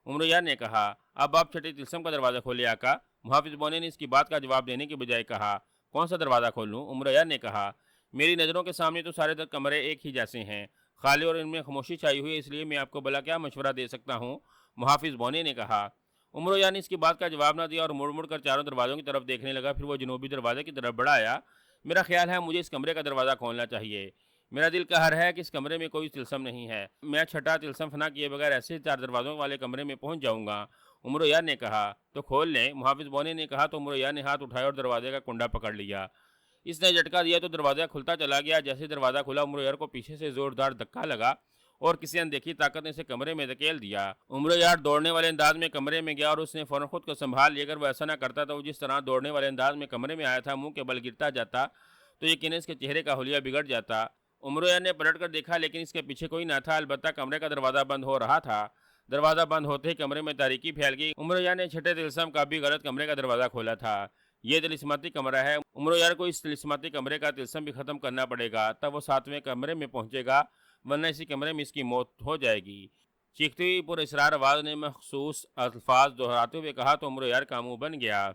امرویہ نے کہا۔ اب آپ چھٹے طلسم کا دروازہ کھولے آقا، محافظ بونے نے اس کی بات کا جواب دینے کے بجائے کہا۔ کون سا دروازہ کھولوں، امرویہ نے کہا۔ میری نظروں کے سامنے تو سارے کمرے ایک ہی جیسے ہیں، خالی اور ان میں خاموشی چھائی ہوئی ہے، اس لیے میں آپ کو بھلا کیا مشورہ دے سکتا ہوں، محافظ بونے نے کہا۔ امرویہ نے اس کی بات کا جواب نہ دیا اور مڑ مڑ کر چاروں دروازوں کی طرف دیکھنے لگا، پھر وہ جنوبی دروازے کی طرف بڑھا آیا۔ میرا خیال ہے مجھے اس کمرے کا دروازہ کھولنا چاہیے، میرا دل قہر ہے کہ اس کمرے میں کوئی طلسم نہیں ہے، میں چھٹا طلسم فنا کیے بغیر ایسے 4 دروازوں والے کمرے میں پہنچ جاؤں گا، امرویہ نے کہا۔ تو کھول لیں، محافظ بونے نے کہا تو امرویہ نے ہاتھ اٹھایا اور دروازے کا کنڈا پکڑ لیا۔ اس نے جھٹکا دیا تو دروازہ کھلتا چلا گیا۔ جیسے دروازہ کھلا امرویہ کو پیچھے سے زوردار دھکا لگا اور کسی اندیکھی طاقت نے اسے کمرے میں دھکیل دیا۔ امرویہ دوڑنے والے انداز میں کمرے میں گیا اور اس نے فوراً خود کو سنبھال لیا۔ اگر وہ ایسا نہ کرتا تو وہ جس طرح دوڑنے والے انداز میں کمرے میں آیا تھا، منہ کے بل گرتا جاتا تو یقیناً اس کے چہرے کا حلیہ بگڑ جاتا۔ امرویہ نے پلٹ کر دیکھا لیکن اس کے پیچھے کوئی نہ تھا، البتہ کمرے کا دروازہ بند ہو رہا تھا۔ دروازہ بند ہوتے ہی کمرے میں تاریکی پھیل گئی۔ امرویہ نے چھٹے طلسم کا بھی غلط کمرے کا دروازہ کھولا تھا۔ یہ طلسماتی کمرہ ہے، امرویہ کو اس طلسماتی کمرے کا طلسم بھی ختم کرنا پڑے گا، تب وہ 7ویں کمرے میں پہنچے گا، ورنہ اسی کمرے میں اس کی موت ہو جائے گی۔ چیختی ہوئی پر اسرار آواز نے مخصوص الفاظ دہراتے ہوئے کہا تو امرویہ کا منہ بن گیا۔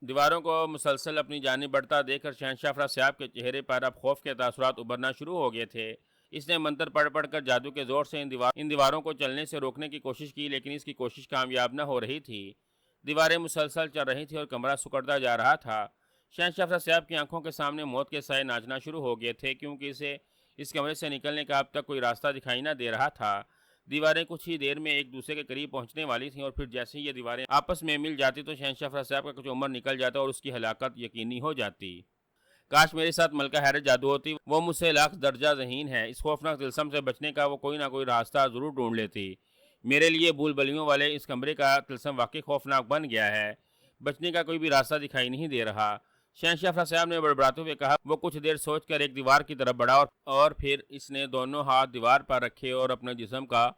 دیواروں کو مسلسل اپنی جانب بڑھتا دیکھ کر شہنشاہ افراسیاب کے چہرے پر اب خوف کے تاثرات ابھرنا شروع ہو گئے تھے۔ اس نے منتر پڑھ پڑھ کر جادو کے زور سے ان دیواروں کو چلنے سے روکنے کی کوشش کی، لیکن اس کی کوشش کامیاب نہ ہو رہی تھی۔ دیواریں مسلسل چل رہی تھیں اور کمرہ سکڑتا جا رہا تھا۔ شہنشاہ افراسیاب کی آنکھوں کے سامنے موت کے سائے ناچنا شروع ہو گئے تھے، کیونکہ اسے اس کمرے سے نکلنے کا اب تک کوئی راستہ دکھائی نہ دے رہا تھا۔ دیواریں کچھ ہی دیر میں ایک دوسرے کے قریب پہنچنے والی تھیں اور پھر جیسے ہی یہ دیواریں آپس میں مل جاتی تو شہنشاہ افرا صاحب کا کچھ عمر نکل جاتا اور اس کی ہلاکت یقینی ہو جاتی۔ کاش میرے ساتھ ملکہ حیرت جادو ہوتی، وہ مجھ سے لاکھ درجہ ذہین ہے، اس خوفناک طلسم سے بچنے کا وہ کوئی نہ کوئی راستہ ضرور ڈھونڈ لیتی۔ میرے لیے بھول بلیوں والے اس کمرے کا طلسم واقعی خوفناک بن گیا ہے، بچنے کا کوئی بھی راستہ دکھائی نہیں دے رہا۔ شہنشاہ افرا صاحب نے بڑبڑاتے ہوئے کہا۔ وہ کچھ دیر سوچ کر ایک دیوار کی طرف بڑھا اور پھر اس نے دونوں ہاتھ دیوار پر رکھے اور اپنے جسم کا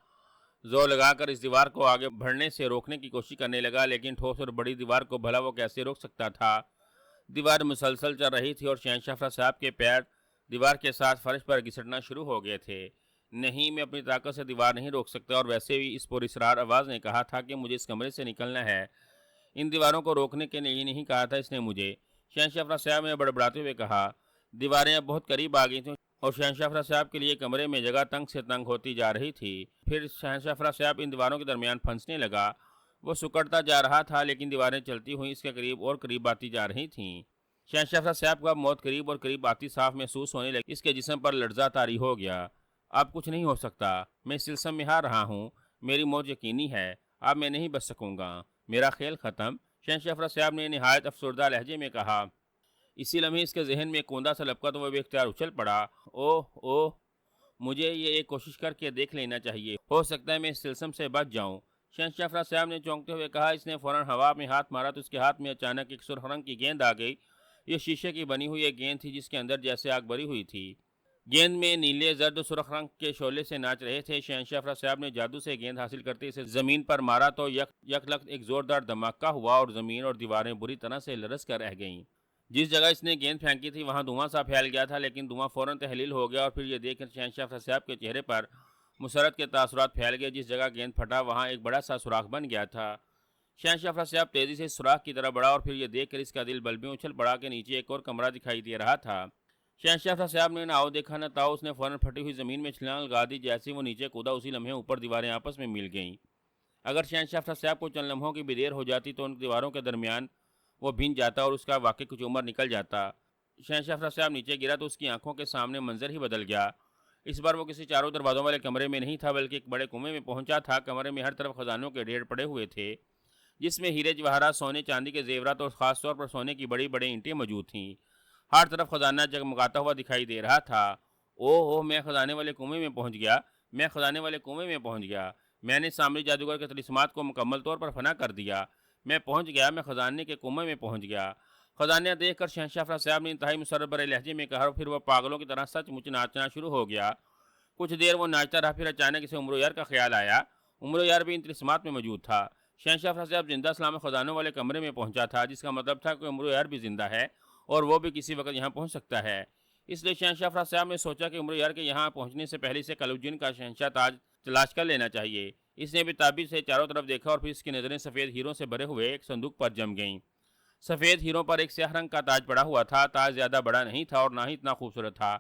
زور لگا کر اس دیوار کو آگے بڑھنے سے روکنے کی کوشش کرنے لگا، لیکن ٹھوس اور بڑی دیوار کو بھلا وہ کیسے روک سکتا تھا؟ دیوار مسلسل چل رہی تھی اور شہنشاہ افرا صاحب کے پیر دیوار کے ساتھ فرش پر گھسٹنا شروع ہو گئے تھے۔ نہیں، میں اپنی طاقت سے دیوار نہیں روک سکتا، اور ویسے بھی اس پراسرار آواز نے کہا تھا کہ مجھے اس کمرے سے نکلنا ہے، ان دیواروں کو روکنے کے لیے نہیں کہا تھا اس نے مجھے۔ شہنشاہ افرا صاحب نے بڑبڑاتے ہوئے کہا۔ دیواریں اب بہت قریب آ گئی تھیں اور شہنشاہ افرا صاحب کے لیے کمرے میں جگہ تنگ سے تنگ ہوتی جا رہی تھی۔ پھر شہنشاہ افرا صاحب ان دیواروں کے درمیان پھنسنے لگا۔ وہ سکڑتا جا رہا تھا، لیکن دیواریں چلتی ہوئی اس کے قریب اور قریب آتی جا رہی تھیں۔ شہنشاہ افرا صاحب کو اب موت قریب اور قریب آتی صاف محسوس ہونے لگی۔ اس کے جسم پر لرزہ طاری ہو گیا۔ اب کچھ نہیں ہو سکتا، میں اس طلسم میں ہار رہا ہوں، میری موت یقینی ہے، اب میں نہیں بچ سکوں گا، میرا کھیل ختم۔ شہنشاہ افرا صاحب نے نہایت افسردہ لہجے میں کہا۔ اسی لمحے اس کے ذہن میں ایک کوندا سا لپکا تو وہ بے اختیار اچھل پڑا۔ اوہ اوہ، مجھے یہ ایک کوشش کر کے دیکھ لینا چاہیے، ہو سکتا ہے میں اس طلسم سے بچ جاؤں۔ شہنشاہ افرا صاحب نے چونکتے ہوئے کہا۔ اس نے فوراً ہوا میں ہاتھ مارا تو اس کے ہاتھ میں اچانک ایک سرخ رنگ کی گیند آ گئی۔ یہ شیشے کی بنی ہوئی ایک گیند تھی جس کے اندر جیسے آگ بری ہوئی تھی۔ گیند میں نیلے زرد سرخ رنگ کے شعلے سے ناچ رہے تھے۔ شہنشاہ افرا صاحب نے جادو سے گیند حاصل کرتے اسے زمین پر مارا تو یک لخت ایک زوردار دھماکہ ہوا اور زمین اور دیواریں بری طرح سے لرز کر رہ گئیں۔ جس جگہ اس نے گیند پھینکی تھی وہاں دھواں سا پھیل گیا تھا، لیکن دھواں فوراً تحلیل ہو گیا اور پھر یہ دیکھ کر شہنشاہ افرا صاحب کے چہرے پر مسرت کے تاثرات پھیل گئے۔ جس جگہ گیند پھٹا وہاں ایک بڑا سا سوراخ بن گیا تھا۔ شہنشاہ افرا صاحب تیزی سے سوراخ کی طرف بڑھا اور پھر یہ دیکھ کر اس کا دل بلبیوں اچھل پڑا کہ نیچے ایک اور کمرہ دکھائی دے رہا تھا۔ شہنشاہ افرا صاحب نے نہ آؤ دیکھا نہ تاؤ، اس نے فوراً پھٹی ہوئی زمین میں چھلانگ لگا دی۔ جیسے وہ نیچے کودا اسی لمحے اوپر دیواریں آپس میں مل گئیں۔ اگر شہنشاہ افرا صاحب کو چند لمحوں کی بھی دیر ہو جاتی تو ان دیواروں کے درمیان وہ بھن جاتا اور اس کا واقعی کچھ عمر نکل جاتا۔ شہنشاہ افرا صاحب نیچے گرا تو اس کی آنکھوں کے سامنے منظر ہی بدل گیا۔ اس بار وہ کسی چاروں دروازوں والے کمرے میں نہیں تھا بلکہ ایک بڑے کنویں میں پہنچا تھا۔ کمرے میں ہر طرف خزانوں کے ڈھیر پڑے ہوئے تھے، جس میں ہیرے جواہرات، سونے چاندی کے زیورات اور خاص طور پر سونے کی بڑی بڑی اینٹیں موجود تھیں۔ ہر طرف خزانہ جگمگاتا ہوا دکھائی دے رہا تھا۔ اوہ، میں خزانے والے کنویں میں پہنچ گیا، میں خزانے والے کنویں میں پہنچ گیا، میں نے سامری جادوگر کے طلسمات کو مکمل طور پر فنا کر دیا، میں پہنچ گیا، میں خزانے کے کنویں میں پہنچ گیا۔ خزانہ دیکھ کر شہنشاہ افرا صاحب نے انتہائی مسرت بھرے لہجے میں کہا اور پھر وہ پاگلوں کی طرح سچ مچ ناچنا شروع ہو گیا۔ کچھ دیر وہ ناچتا رہا، پھر اچانک اسے عمرو یار کا خیال آیا۔ عمرو یار بھی ان طلسمات میں موجود تھا۔ شہنشاہ افرا صاحب زندہ سلامت خزانوں والے کمرے میں پہنچا تھا، جس کا مطلب تھا کہ عمرو یار بھی زندہ ہے اور وہ بھی کسی وقت یہاں پہنچ سکتا ہے۔ اس لیے شہنشاہ افرا صاحب نے سوچا کہ عمرو یار کے یہاں پہنچنے سے پہلے سے کالوجین کا شہنشاہ تاج تلاش کر لینا چاہیے۔ اس نے بھی تعبیر سے چاروں طرف دیکھا اور پھر اس کی نظریں سفید ہیروں سے بھرے ہوئے ایک صندوق پر جم گئیں۔ سفید ہیروں پر ایک سیاہ رنگ کا تاج پڑا ہوا تھا۔ تاج زیادہ بڑا نہیں تھا اور نہ ہی اتنا خوبصورت تھا،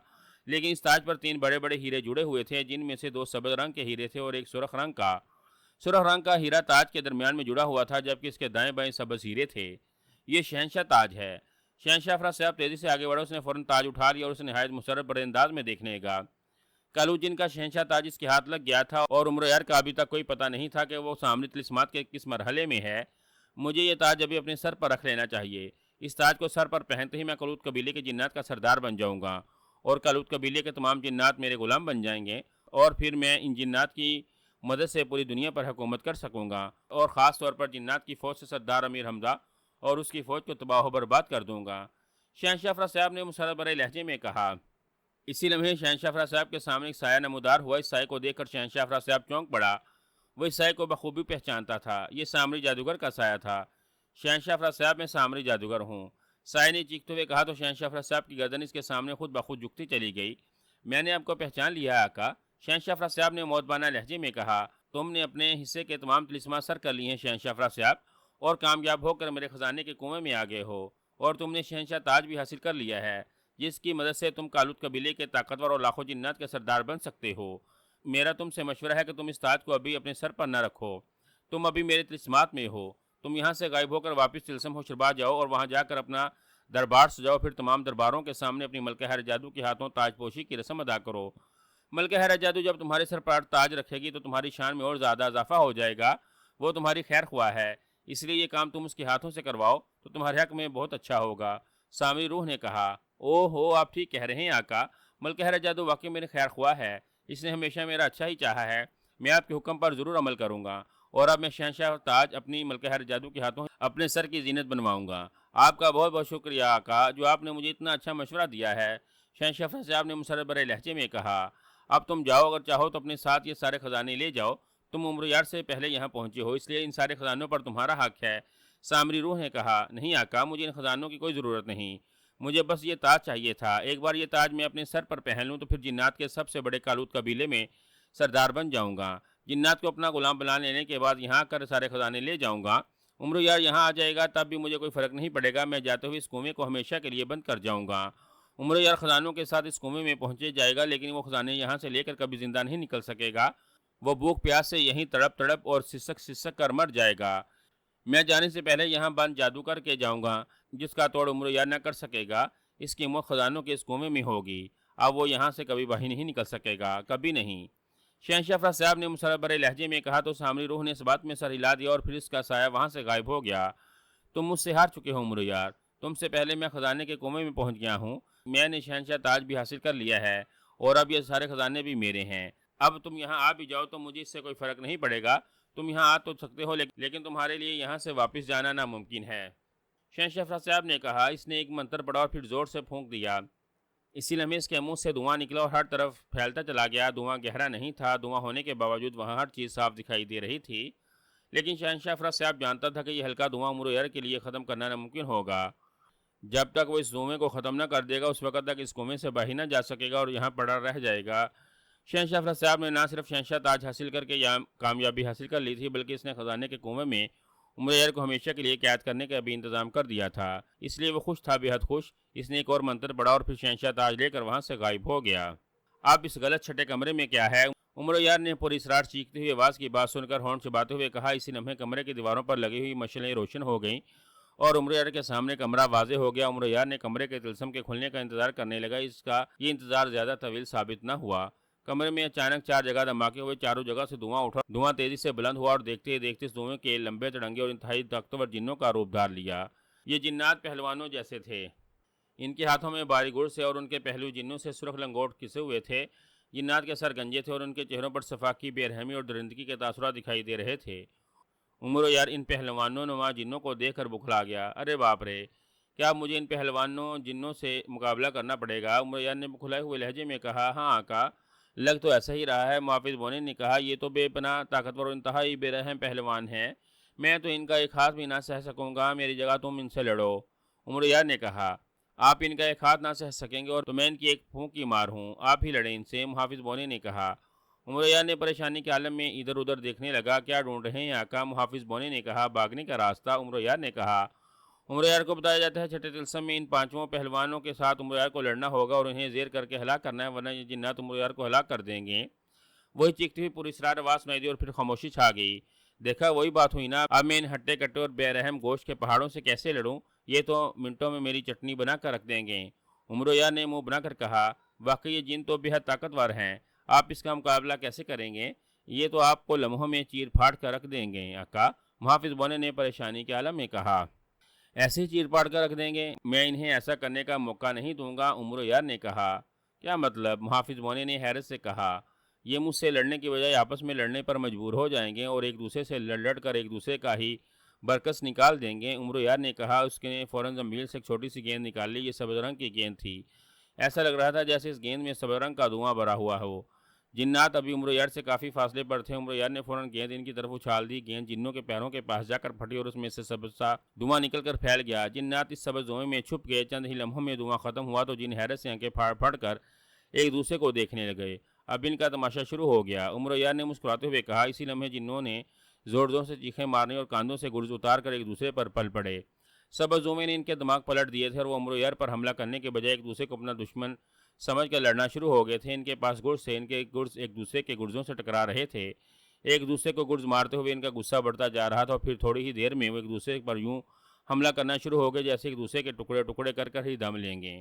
لیکن اس تاج پر 3 بڑے بڑے ہیرے جڑے ہوئے تھے، جن میں سے 2 سبز رنگ کے ہیرے تھے اور ایک سرخ رنگ کا۔ سرخ رنگ کا ہیرا تاج کے درمیان میں جڑا ہوا تھا، جبکہ اس کے دائیں بائیں سبز ہیرے تھے۔ یہ شہنشاہ تاج ہے۔ شہنشاہ افرا صاحب تیزی سے آگے بڑھا، اس نے فوراً تاج اٹھا لیا اور اسے نہایت مسرت بڑے انداز میں دیکھنے لگا۔ کالوجین کا شہنشاہ تاج اس کے ہاتھ لگ گیا تھا اور عمرو یار کا ابھی تک کوئی پتہ نہیں تھا کہ وہ سامری طلسمات کے کس مرحلے میں ہے۔ مجھے یہ تاج ابھی اپنے سر پر رکھ لینا چاہیے۔ اس تاج کو سر پر پہنتے ہی میں کلوت قبیلے کے جنات کا سردار بن جاؤں گا اور کلوت قبیلے کے تمام جنات میرے غلام بن جائیں گے، اور پھر میں ان جنات کی مدد سے پوری دنیا پر حکومت کر سکوں گا، اور خاص طور پر جنات کی فوج سے سردار امیر حمزہ اور اس کی فوج کو تباہ و برباد کر دوں گا۔ شہنشاہ افرا صاحب نے مسرت بھرے لہجے میں کہا۔ اسی لمحے شہنشاہ افرا صاحب کے سامنے ایک سایہ نمودار ہوا۔ اس سائے کو دیکھ کر شہنشاہ افرا صاحب چونک پڑا۔ وہ اس سائے کو بخوبی پہچانتا تھا، یہ سامری جادوگر کا سایہ تھا۔ شہنشاہ افرا صاحب، میں سامری جادوگر ہوں، سائے نے چیختے ہوئے کہا تو شہنشاہ افرا صاحب کی گردن اس کے سامنے خود بخود جھکتی چلی گئی۔ میں نے آپ کو پہچان لیا آقا، شہنشاہ افرا صاحب نے موتبانہ لہجے میں کہا۔ تم نے اپنے حصے کے تمام طلسمات سر کر لی ہیں شہنشاہ افرا صاحب، اور کامیاب ہو کر میرے خزانے کے کنویں میں آ گئے ہو، اور تم نے شہنشاہ تاج بھی حاصل کر لیا ہے، جس کی مدد سے تم کالوت قبیلے کے طاقتور اور لاکھوں جنات کے سردار بن سکتے ہو۔ میرا تم سے مشورہ ہے کہ تم اس تاج کو ابھی اپنے سر پر نہ رکھو، تم ابھی میرے طلسمات میں ہو، تم یہاں سے غائب ہو کر واپس طلسم ہوشربا جاؤ اور وہاں جا کر اپنا دربار سجاؤ، پھر تمام درباروں کے سامنے اپنی ملکہ ہر جادو کے ہاتھوں تاج پوشی کی رسم ادا کرو۔ ملکہ حیرت جادو جب تمہارے سر پر تاج رکھے گی تو تمہاری شان میں اور زیادہ اضافہ ہو جائے گا۔ وہ تمہاری خیر خواہ ہے، اس لیے یہ کام تم اس کے ہاتھوں سے کرواؤ تو تمہارے حق میں بہت اچھا ہوگا۔ سامری روح نے کہا، او ہو، آپ ٹھیک کہہ رہے ہیں آقا، ملکہ حیرت جادو واقعی میرے خیر خواہ ہے، اس نے ہمیشہ میرا اچھا ہی چاہا ہے، میں آپ کے حکم پر ضرور عمل کروں گا، اور اب میں شہنشاہ تاج اپنی ملکہ حیرت جادو کے ہاتھوں اپنے سر کی زینت بنواؤں گا۔ آپ کا بہت بہت شکریہ آقا، جو آپ نے مجھے اتنا اچھا مشورہ دیا ہے۔ شہنشاہ صاحب نے مسرت بھرے لہجے میں کہا، اب تم جاؤ، اگر چاہو تو اپنے ساتھ یہ سارے خزانے لے جاؤ، تم عمر یار سے پہلے یہاں پہنچے ہو، اس لیے ان سارے خزانوں پر تمہارا حق ہے۔ سامری روح نے کہا، نہیں آقا، مجھے ان خزانوں کی کوئی ضرورت نہیں، مجھے بس یہ تاج چاہیے تھا، ایک بار یہ تاج میں اپنے سر پر پہن لوں تو پھر جنات کے سب سے بڑے کالوت قبیلے میں سردار بن جاؤں گا، جنات کو اپنا غلام بنا لینے کے بعد یہاں کر سارے خزانے لے جاؤں گا، عمر یار یہاں آ جائے گا تب بھی مجھے کوئی فرق نہیں پڑے گا، میں جاتے ہوئے اس کنویں کو ہمیشہ کے لیے بند کر جاؤں گا۔ عمر یار خزانوں کے ساتھ اس کنویں میں پہنچے جائے گا، لیکن وہ خزانے یہاں سے لے کر کبھی زندہ نہیں نکل سکے گا، وہ بھوک پیاس سے یہیں تڑپ تڑپ اور سسک سسک کر مر جائے گا۔ میں جانے سے پہلے یہاں بند جادو کر کے جاؤں گا، جس کا توڑ عمر یار نہ کر سکے گا، اس کی موت خزانوں کے اس کنویں میں ہوگی، اب وہ یہاں سے کبھی باہر نہیں نکل سکے گا، کبھی نہیں۔ شہنشاہ صاحب نے مسرت بھرے لہجے میں کہا تو سامری روح نے اس بات میں سر ہلا دیا اور پھر اس کا سایہ وہاں سے غائب ہو گیا۔ تم مجھ سے ہار چکے ہو عمر یار، تم سے پہلے میں خزانے کے کنویں میں پہنچ گیا ہوں، میں نے شہنشاہ تاج بھی حاصل کر لیا ہے اور اب یہ سارے خزانے بھی میرے ہیں، اب تم یہاں آ بھی جاؤ تو مجھے اس سے کوئی فرق نہیں پڑے گا، تم یہاں آ تو سکتے ہو لیکن تمہارے لیے یہاں سے واپس جانا ناممکن ہے۔ شہنشاہ صاحب نے کہا، اس نے ایک منتر پڑھا اور پھر زور سے پھونک دیا، اسی لمحے اس کے منہ سے دھواں نکلا اور ہر طرف پھیلتا چلا گیا، دھواں گہرا نہیں تھا، دھواں ہونے کے باوجود وہاں ہر چیز صاف دکھائی دے رہی تھی، لیکن شہنشاہ صاحب جانتا تھا کہ یہ ہلکا دھواں عمر یار کے لیے ختم کرنا ناممکن ہوگا، جب تک وہ اس دھوئیں کو ختم نہ کر دے گا اس وقت تک اس کنویں سے باہر نہ جا سکے گا اور یہاں پڑا رہ جائے گا۔ شہنشاہ صاحب نے نہ صرف شہنشاہ تاج حاصل کر کے کامیابی حاصل کر لی تھی، بلکہ اس نے خزانے کے کنویں میں عمر یار کو ہمیشہ کے لیے قید کرنے کا بھی انتظام کر دیا تھا، اس لیے وہ خوش تھا، بے حد خوش۔ اس نے ایک اور منتر پڑھا اور پھر شہنشاہ تاج لے کر وہاں سے غائب ہو گیا۔ اب اس غلط چھٹے کمرے میں کیا ہے؟ عمر یار نے پوری اسرار چیختی ہوئی آواز کی بات سن کر ہونٹ چباتے ہوئے کہا، اسی لمحے کمرے کی دیواروں پر لگی ہوئی مشعلیں روشن ہو گئیں اور عمر یار کے سامنے کمرہ واضح ہو گیا۔ عمر یار نے کمرے کے طلسم کے کھلنے کا انتظار کرنے لگا، اس کا یہ انتظار زیادہ طویل ثابت نہ ہوا۔ کمرے میں اچانک چار جگہ دھماکے ہوئے، چاروں جگہ سے دھواں اٹھا، دھواں تیزی سے بلند ہوا اور دیکھتے ہی دیکھتے اس دھوئیں کے لمبے تڑنگے اور انتہائی طاقتور جنوں کا روپ دھار لیا۔ یہ جنات پہلوانوں جیسے تھے، ان کے ہاتھوں میں باری گڑ سے اور ان کے پہلو جنوں سے سرخ لنگوٹ کسے ہوئے تھے، جنات کے سر گنجے تھے اور ان کے چہروں پر صفاقی، بے رحمی اور درندگی کے تاثرات دکھائی دے رہے تھے۔ عمر یار ان پہلوانوں نما جنوں کو دیکھ کر بکھلا گیا، ارے باپ رے، کیا مجھے ان پہلوانوں جنوں سے مقابلہ کرنا پڑے گا؟ عمر یار نے بکھلائے ہوئے لہجے میں کہا، ہاں آقا، لگ تو ایسا ہی رہا ہے۔ محافظ بونے نے کہا، یہ تو بے پناہ طاقتور اور انتہائی بے رحم پہلوان ہیں، میں تو ان کا ایک ہاتھ بھی نہ سہ سکوں گا، میری جگہ تم ان سے لڑو۔ عمر یار نے کہا، آپ ان کا ایک ہاتھ نہ سہ سکیں گے اور تو میں ان کی ایک پھونک کی مار ہوں، آپ ہی لڑیں ان سے، محافظ بونے نے کہا۔ عمر یار نے پریشانی کے عالم میں ادھر ادھر دیکھنے لگا، کیا ڈھونڈ رہے ہیں آقا؟ محافظ بونے نے کہا، بھاگنے کا راستہ۔ عمر یار نے کہا، عمر یار کو بتایا جاتا ہے چھٹے طلسم میں ان پانچوں پہلوانوں کے ساتھ عمر یار کو لڑنا ہوگا اور انہیں زیر کر کے ہلاک کرنا ہے، ورنہ یہ جنات عمر یار کو ہلاک کر دیں گے۔ وہی چیختی ہوئی پوری اسرار آواز سنائی دی اور پھر خاموشی چھا گئی۔ دیکھا، وہی بات ہوئی نا، اب میں ان ہٹے کٹے اور بے رحم گوشت کے پہاڑوں سے کیسے لڑوں؟ یہ تو منٹوں میں میری چٹنی بنا کر رکھ دیں گے۔ عمر یار نے منہ بنا کر کہا، واقعی یہ جن تو بے حد طاقتور ہیں، آپ اس کا مقابلہ کیسے کریں گے؟ یہ تو آپ کو لمحوں میں چیر پھاڑ کر رکھ دیں گے آقا، محافظ بونے نے پریشانی کے عالم میں کہا۔ ایسے ہی چیر پاڑ کر رکھ دیں گے؟ میں انہیں ایسا کرنے کا موقع نہیں دوں گا، عمر یار نے کہا۔ کیا مطلب؟ محافظ بونے نے حیرت سے کہا، یہ مجھ سے لڑنے کی بجائے آپس میں لڑنے پر مجبور ہو جائیں گے اور ایک دوسرے سے لڑ لڑ کر ایک دوسرے کا ہی برکس نکال دیں گے۔ عمر یار نے کہا۔ اس نے فوراً زنبیل سے ایک چھوٹی سی گیند نکال لی، یہ سبز رنگ کی گیند تھی، ایسا لگ رہا تھا جیسے اس گیند میں سبز رنگ کا دھواں بھرا ہوا ہو۔ جنات ابھی عمر یار سے کافی فاصلے پر تھے، عمر یار نے فوراً گیند ان کی طرف اچھال دی، گیند جنوں کے پیروں کے پاس جا کر پھٹی اور اس میں سے سبز سا دھواں نکل کر پھیل گیا۔ جنات اس سبز دھوئیں میں چھپ گئے، چند ہی لمحوں میں دھواں ختم ہوا تو جن حیرت سے آنکھیں پھاڑ پھاڑ کر ایک دوسرے کو دیکھنے لگے۔ اب ان کا تماشا شروع ہو گیا، عمر یار نے مسکراتے ہوئے کہا۔ اسی لمحے جنوں نے زور زور سے چیخیں مارنے اور کاندھوں سے گرز اتار کر ایک دوسرے پر پل پڑے۔ سبز دھوئیں نے ان کے دماغ پلٹ دیے تھے اور وہ عمر یار پر حملہ کرنے کے بجائے ایک دوسرے کو اپنا دشمن سمجھ کر لڑنا شروع ہو گئے تھے۔ ان کے پاس گرز سے، ان کے گرز ایک دوسرے کے گرزوں سے ٹکرا رہے تھے، ایک دوسرے کو گرز مارتے ہوئے ان کا غصہ بڑھتا جا رہا تھا اور پھر تھوڑی ہی دیر میں وہ ایک دوسرے پر یوں حملہ کرنا شروع ہو گئے جیسے ایک دوسرے کے ٹکڑے ٹکڑے کر کر ہی دم لیں گے۔